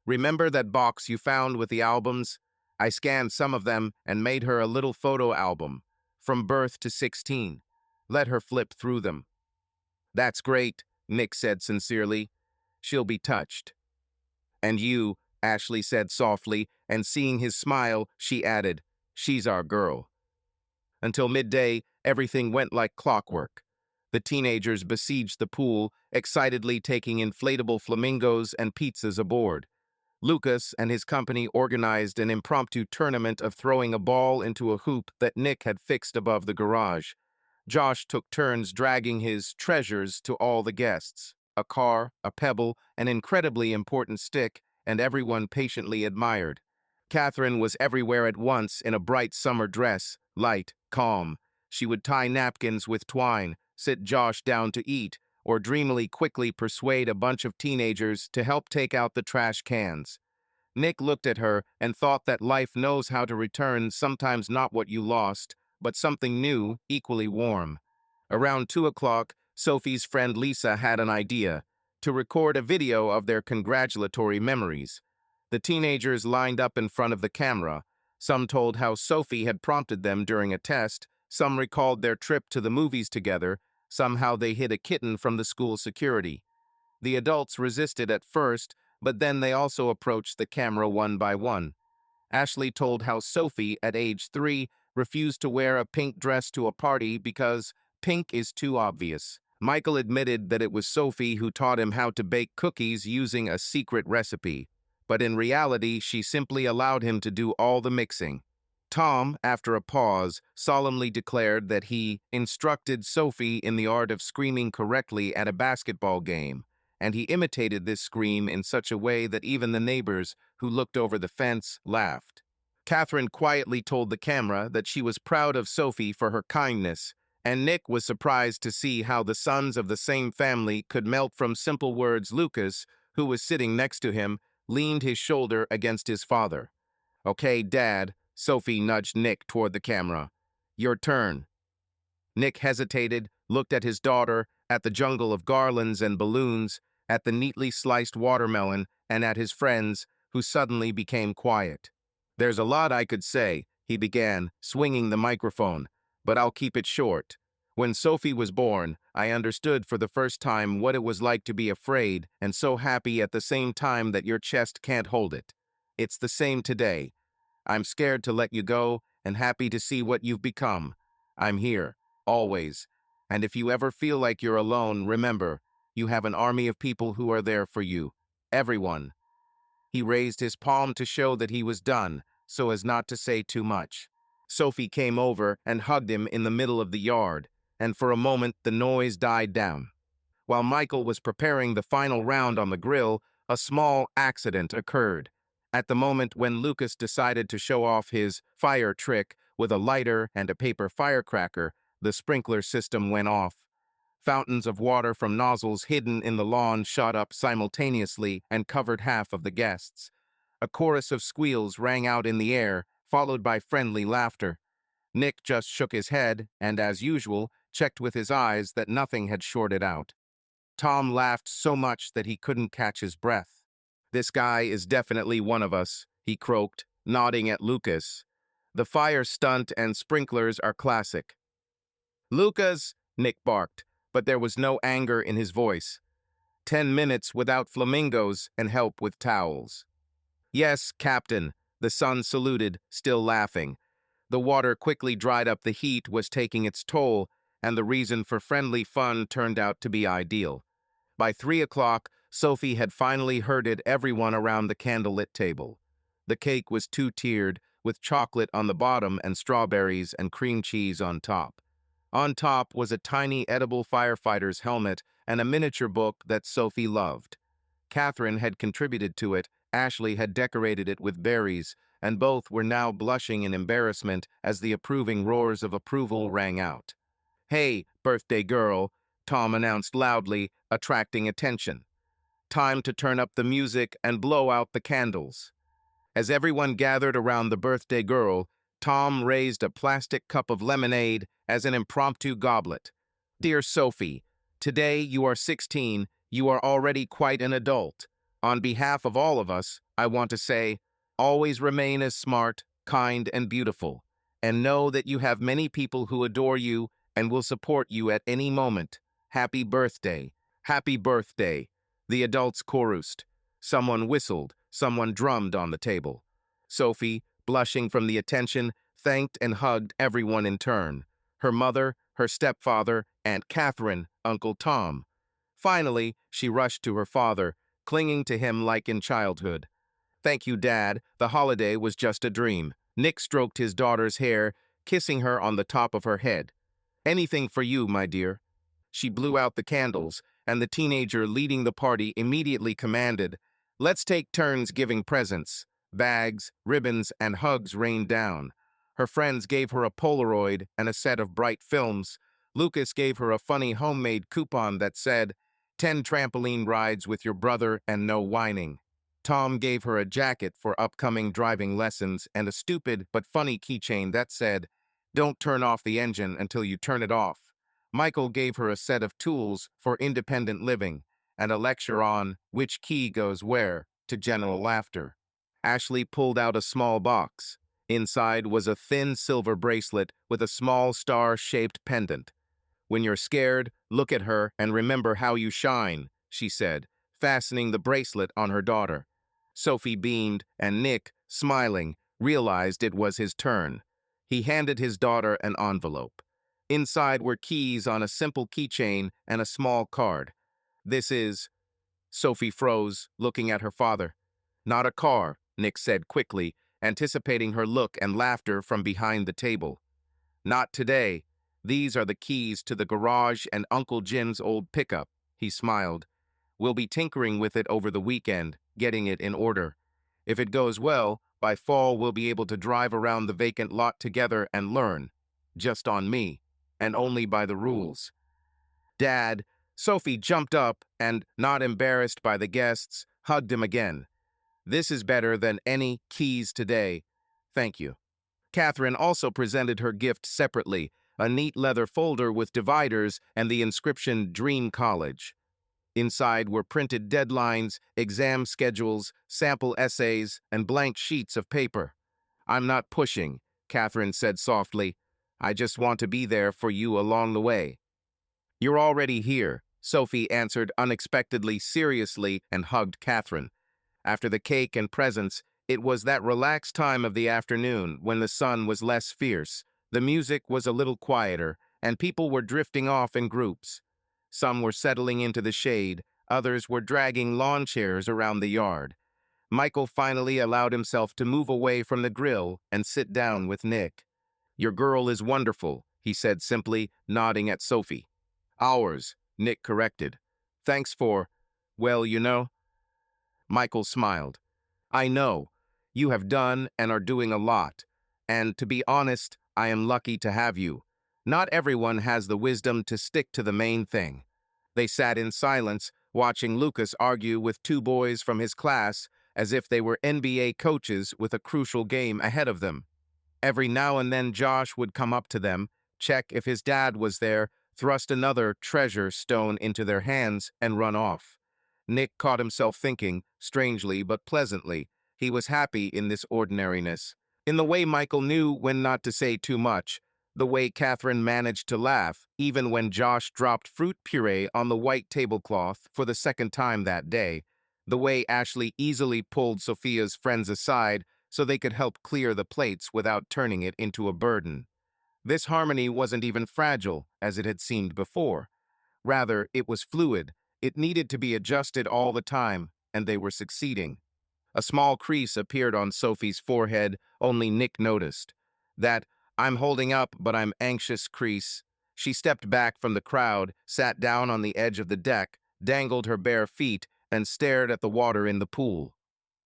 Remember that box you found with the albums? I scanned some of them and made her a little photo album, from birth to 16. Let her flip through them. That's great, Nick said sincerely. She'll be touched. And you, Ashley said softly, and seeing his smile, she added, she's our girl. Until midday, everything went like clockwork. The teenagers besieged the pool, excitedly taking inflatable flamingos and pizzas aboard. Lucas and his company organized an impromptu tournament of throwing a ball into a hoop that Nick had fixed above the garage. Josh took turns dragging his treasures to all the guests. A car, a pebble, an incredibly important stick, and everyone patiently admired. Catherine was everywhere at once in a bright summer dress, light, calm. She would tie napkins with twine, sit Josh down to eat, or dreamily quickly persuade a bunch of teenagers to help take out the trash cans. Nick looked at her and thought that life knows how to return sometimes not what you lost, but something new, equally warm. Around 2 o'clock, Sophie's friend Lisa had an idea, to record a video of their congratulatory memories. The teenagers lined up in front of the camera. Some told how Sophie had prompted them during a test, some recalled their trip to the movies together, some how they hid a kitten from the school security. The adults resisted at first, but then they also approached the camera one by one. Ashley told how Sophie, at age 3, refused to wear a pink dress to a party because pink is too obvious. Michael admitted that it was Sophie who taught him how to bake cookies using a secret recipe, but in reality, she simply allowed him to do all the mixing. Tom, after a pause, solemnly declared that he instructed Sophie in the art of screaming correctly at a basketball game, and he imitated this scream in such a way that even the neighbors, who looked over the fence, laughed. Catherine quietly told the camera that she was proud of Sophie for her kindness, and Nick was surprised to see how the sons of the same family could melt from simple words. Lucas, who was sitting next to him, leaned his shoulder against his father. Okay, Dad, Sophie nudged Nick toward the camera. Your turn. Nick hesitated, looked at his daughter, at the jungle of garlands and balloons, at the neatly sliced watermelon, and at his friends, who suddenly became quiet. There's a lot I could say, he began, swinging the microphone, but I'll keep it short. When Sophie was born, I understood for the first time what it was like to be afraid and so happy at the same time that your chest can't hold it. It's the same today. I'm scared to let you go and happy to see what you've become. I'm here, always. And if you ever feel like you're alone, remember, you have an army of people who are there for you. Everyone. He raised his palm to show that he was done, so as not to say too much. Sophie came over and hugged him in the middle of the yard, and for a moment the noise died down. While Michael was preparing the final round on the grill, a small accident occurred. At the moment when Lucas decided to show off his fire trick with a lighter and a paper firecracker, the sprinkler system went off. Fountains of water from nozzles hidden in the lawn shot up simultaneously and covered half of the guests. A chorus of squeals rang out in the air, followed by friendly laughter. Nick just shook his head and, as usual, checked with his eyes that nothing had shorted out. Tom laughed so much that he couldn't catch his breath. "This guy is definitely one of us," he croaked, nodding at Lucas. "The fire stunt and sprinklers are classic." "Lucas!" Nick barked, but there was no anger in his voice. 10 minutes without flamingos and help with towels. "Yes, Captain," the son saluted, still laughing. The water quickly dried up, the heat was taking its toll, and the reason for friendly fun turned out to be ideal. By 3 o'clock, Sophie had finally herded everyone around the candlelit table. The cake was two-tiered, with chocolate on the bottom and strawberries and cream cheese on top. On top was a tiny edible firefighter's helmet and a miniature book that Sophie loved. Catherine had contributed to it, Ashley had decorated it with berries, and both were now blushing in embarrassment as the approving roars of approval rang out. "Hey, birthday girl," Tom announced loudly, attracting attention. "Time to turn up the music and blow out the candles." As everyone gathered around the birthday girl, Tom raised a plastic cup of lemonade as an impromptu goblet. "Dear Sophie, today you are 16, you are already quite an adult. On behalf of all of us, I want to say, always remain as smart, kind, and beautiful, and know that you have many people who adore you and will support you at any moment. Happy birthday. Happy birthday." The adults chorused. Someone whistled, someone drummed on the table. Sophie, blushing from the attention, thanked and hugged everyone in turn. Her mother, her stepfather, Aunt Catherine, Uncle Tom. Finally, she rushed to her father, clinging to him like in childhood. "Thank you, Dad. The holiday was just a dream." Nick stroked his daughter's hair, kissing her on the top of her head. "Anything for you, my dear." She blew out the candles, and the teenager leading the party immediately commanded, "Let's take turns giving presents." Bags, ribbons, and hugs rained down. Her friends gave her a Polaroid and a set of bright films. Lucas gave her a funny homemade coupon that said, "10 trampoline rides with your brother and no whining." Tom gave her a jacket for upcoming driving lessons and a stupid but funny keychain that said, "Don't turn off the engine until you turn it off." Michael gave her a set of tools for independent living and a lecture on which key goes where, to general laughter. Ashley pulled out a small box. Inside was a thin silver bracelet with a small star-shaped pendant. "When you're scared, look at her and remember how you shine," she said, fastening the bracelet on her daughter. Sophie beamed, and Nick, smiling, realized it was his turn. He handed his daughter an envelope. Inside were keys on a simple keychain and a small card. "This is—" Sophie froze, looking at her father. "Not a car," Nick said quickly, anticipating her look and laughter from behind the table. "Not today. These are the keys to the garage and Uncle Jim's old pickup," he smiled. "We'll be tinkering with it over the weekend, getting it in order. If it goes well, by fall we'll be able to drive around the vacant lot together and learn. Just on me, and only by the rules." "Dad," Sophie jumped up and, not embarrassed by the guests, hugged him again. "This is better than any keys today. Thank you." Catherine also presented her gift separately, a neat leather folder with dividers and the inscription "Dream College." Inside were printed deadlines, exam schedules, sample essays, and blank sheets of paper. "I'm not pushing," Catherine said softly. "I just want to be there for you along the way." "You're already here," Sophie answered unexpectedly seriously and hugged Catherine. After the cake and presents, it was that relaxed time of the afternoon when the sun was less fierce, the music was a little quieter, and people were drifting off in groups. Some were settling into the shade, others were dragging lawn chairs around the yard. Michael finally allowed himself to move away from the grill and sit down with Nick. "Your girl is wonderful," he said simply, nodding at Sophie. "Ours," Nick corrected. "Thanks for, well, you know." Michael smiled. "I know. You have done and are doing a lot. And to be honest, I am lucky to have you. Not everyone has the wisdom to stick to the main thing. They sat in silence, watching Lucas argue with two boys from his class as if they were NBA coaches with a crucial game ahead of them. Every now and then Josh would come up to them, check if his dad was there, thrust another treasure stone into their hands, and run off. Nick caught himself thinking, strangely but pleasantly, he was happy in this ordinariness. In the way Michael knew when not to say too much, the way Catherine managed to laugh, even when Josh dropped fruit puree on the white tablecloth for the second time that day, the way Ashley easily pulled Sophia's friends aside so they could help clear the plates without turning it into a burden. This harmony wasn't even fragile, as it had seemed before. Rather, it was fluid. It needed to be adjusted all the time, and they were succeeding. A small crease appeared on Sophie's forehead, only Nick noticed. That "I'm holding up, but I'm anxious" crease. She stepped back from the crowd, sat down on the edge of the deck, dangled her bare feet, and stared at the water in the pool.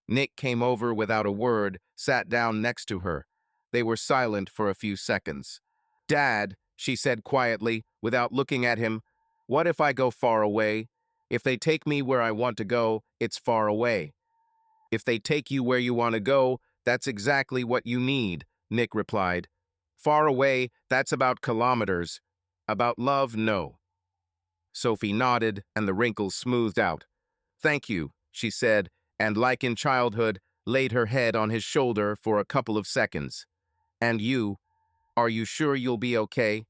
Nick came over without a word, sat down next to her. They were silent for a few seconds. "Dad," she said quietly, without looking at him, "what if I go far away? If they take me where I want to go, it's far away." "If they take you where you want to go, that's exactly what you need," Nick replied. "Far away, that's about kilometers. About love, no." Sophie nodded, and the wrinkles smoothed out. "Thank you," she said, and like in childhood, laid her head on his shoulder for a couple of seconds. "And you, are you sure you'll be okay?"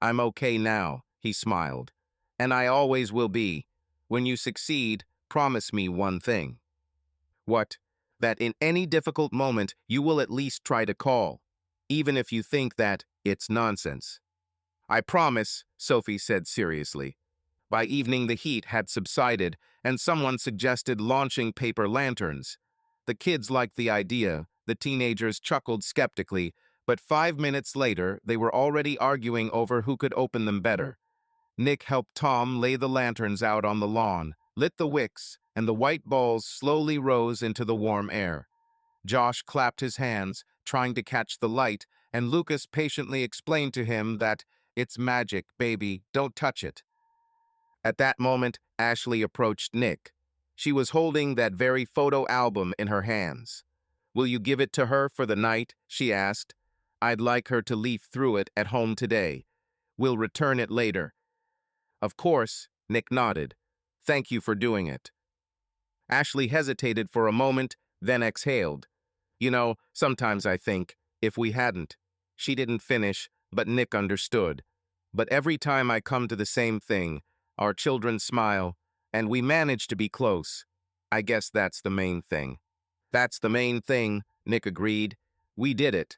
"I'm okay now," he smiled. "And I always will be. When you succeed, promise me one thing." "What?" "That in any difficult moment, you will at least try to call, even if you think that it's nonsense." "I promise," Sophie said seriously. By evening, the heat had subsided, and someone suggested launching paper lanterns. The kids liked the idea, the teenagers chuckled skeptically, but 5 minutes later, they were already arguing over who could open them better. Nick helped Tom lay the lanterns out on the lawn, lit the wicks, and the white balls slowly rose into the warm air. Josh clapped his hands, trying to catch the light, and Lucas patiently explained to him that "it's magic, baby, don't touch it." At that moment, Ashley approached Nick. She was holding that very photo album in her hands. "Will you give it to her for the night?" she asked. "I'd like her to leaf through it at home today. We'll return it later." "Of course," Nick nodded. "Thank you for doing it." Ashley hesitated for a moment, then exhaled. "You know, sometimes I think, if we hadn't." She didn't finish, but Nick understood. "But every time I come to the same thing, our children smile, and we manage to be close. I guess that's the main thing." "That's the main thing," Nick agreed. "We did it."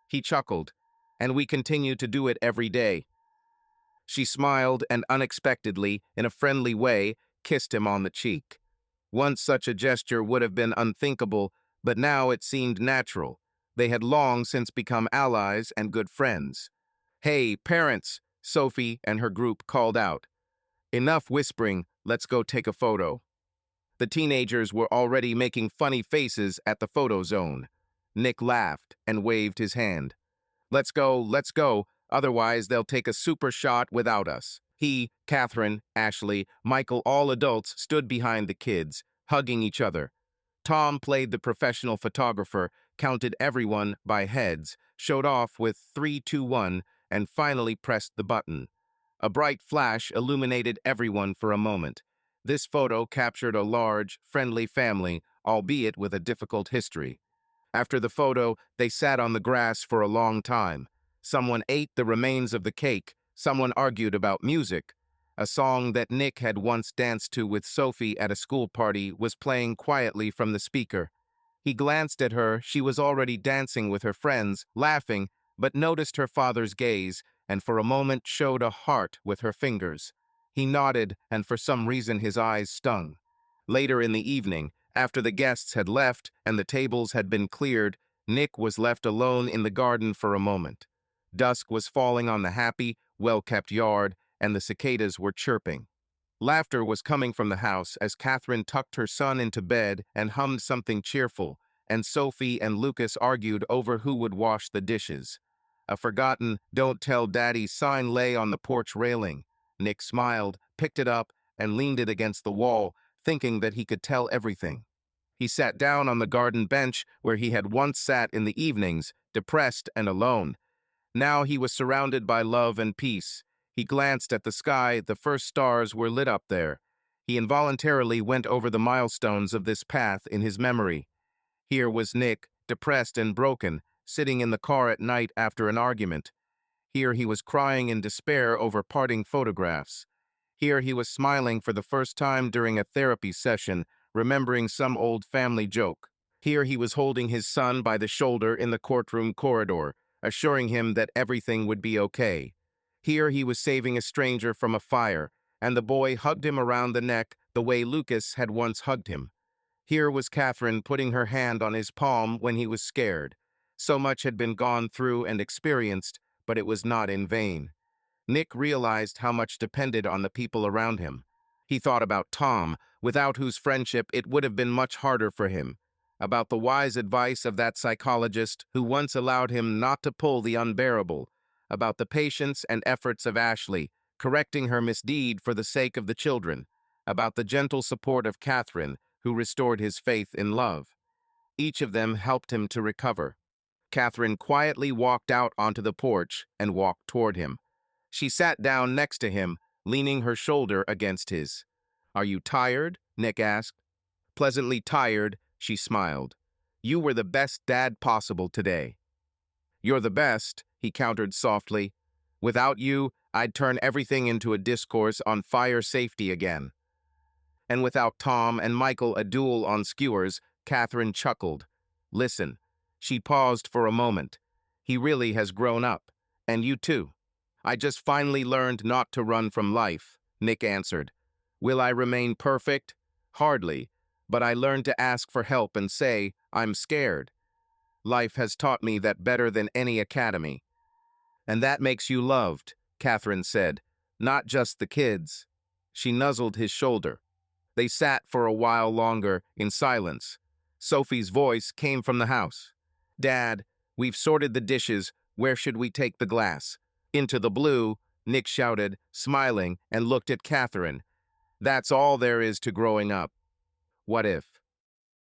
He chuckled. "And we continue to do it every day." She smiled and unexpectedly, in a friendly way, kissed him on the cheek. Once such a gesture would have been unthinkable, but now it seemed natural. They had long since become allies and good friends. "Hey, parents," Sophie and her group called out. "Enough whispering, let's go take a photo." The teenagers were already making funny faces at the photo zone. Nick laughed and waved his hand. Let's go, otherwise they'll take a super shot without us." He, Catherine, Ashley, Michael, all adults stood behind the kids, hugging each other. Tom played the professional photographer, counted everyone by heads, showed off with 3, 2, 1, and finally pressed the button. A bright flash illuminated everyone for a moment. This photo captured a large, friendly family, albeit with a difficult history. After the photo, they sat on the grass for a long time. Someone ate the remains of the cake, someone argued about music. A song that Nick had once danced to with Sophie at a school party was playing quietly from the speaker. He glanced at her. She was already dancing with her friends, laughing, but noticed her father's gaze, and for a moment showed a heart with her fingers. He nodded, and for some reason his eyes stung. Later in the evening, after the guests had left and the tables had been cleared, Nick was left alone in the garden for a moment. Dusk was falling on the happy, well-kept yard, and the cicadas were chirping. Laughter was coming from the house as Catherine tucked her son into bed and hummed something cheerful, and Sophie and Lucas argued over who would wash the dishes. A forgotten "Don't Tell Daddy" sign lay on the porch railing. Nick smiled, picked it up, and leaned it against the wall, thinking that he could tell everything. He sat down on the garden bench where he had once sat in the evenings, depressed and alone. Now he was surrounded by love and peace. He glanced at the sky, the first stars were lit up there. He involuntarily went over the milestones of this path in his memory. Here was Nick, depressed and broken, sitting in the car at night after an argument. Here he was crying in despair over parting photographs. Here he was smiling for the first time during a therapy session, remembering some old family joke. Here he was holding his son by the shoulder in the courtroom corridor, assuring him that everything would be okay. Here he was saving a stranger from a fire, and the boy hugged him around the neck the way Lucas had once hugged him. Here was Catherine putting her hand on his palm when he was scared. So much had been gone through and experienced, but it was not in vain. Nick realized how much depended on the people around him. He thought about Tom, without whose friendship it would have been much harder for him. About the wise advice of that psychologist who once allowed him not to pull the unbearable. About the patience and efforts of Ashley, correcting her misdeed for the sake of the children. About the gentle support of Catherine, who restored his faith in love. Each of them helped him to recover. Catherine quietly walked out onto the porch and walked toward him. She sat down next to him, leaning her shoulder against his. "Are you tired?" Nick asked. "Pleasantly tired," she smiled. "You were the best dad possible today." "You're the best," he countered softly. "Without you, I'd turn everything into a discourse on fire safety again." And without Tom and Michael a duel on skewers, Catherine chuckled. "Listen." She paused for a moment. "He really has grown up. And you too." "I just finally learned not to run from life," Nick answered. "Will I remain perfect? Hardly. But I learned to ask for help and say, I'm scared. Life has taught me that better than any academy." "And that makes you loved," Catherine said. "Not just the kids." She nuzzled his shoulder. They sat for a while longer in silence. Sophie's voice came from the house. "Dad, we've sorted the dishes. Where should we take the glass?" "Into the blue," Nick shouted, smiling, and looked at Catherine. "That's all there is to growing up." "What if?"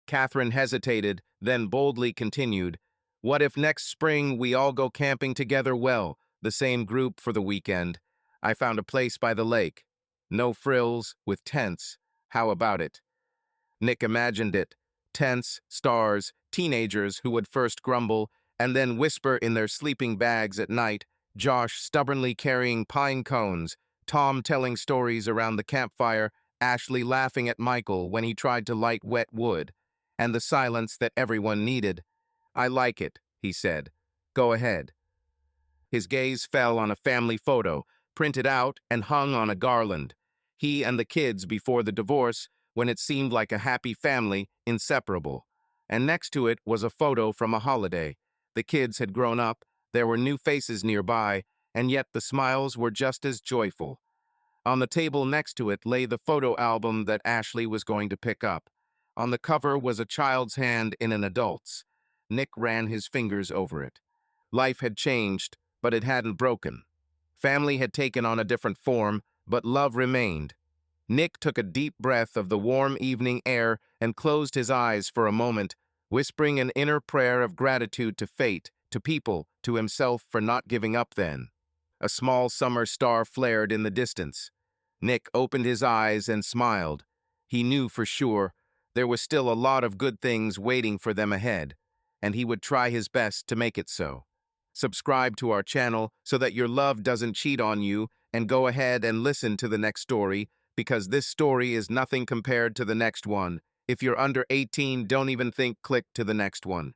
Catherine hesitated, then boldly continued. "What if next spring we all go camping together? Well, the same group for the weekend. I found a place by the lake. No frills, with tents. How about it?" Nick imagined it. Tents, stars, teenagers who would first grumble and then whisper in their sleeping bags at night, Josh stubbornly carrying pine cones, Tom telling stories around the campfire, Ashley laughing at Michael when he tried to light wet wood, and the silence that everyone needed. "I like it," he said. "Go ahead." His gaze fell on a family photo, printed out and hung on a garland. He and the kids before the divorce, when it seemed like a happy family, inseparable. And next to it was a photo from a holiday. The kids had grown up, there were new faces nearby, and yet the smiles were just as joyful. On the table next to it lay the photo album that Ashley was going to pick up. On the cover was a child's hand in an adult's. Nick ran his fingers over it. Life had changed, but it hadn't broken. Family had taken on a different form, but love remained. Nick took a deep breath of the warm evening air and closed his eyes for a moment, whispering an inner prayer of gratitude to fate, to people, to himself for not giving up then. A small summer star flared in the distance. Nick opened his eyes and smiled. He knew for sure there was still a lot of good things waiting for them ahead, and he would try his best to make it so. Subscribe to our channel so that your love doesn't cheat on you, and go ahead and listen to the next story, because this story is nothing compared to the next one. If you're under 18, don't even think click to the next one.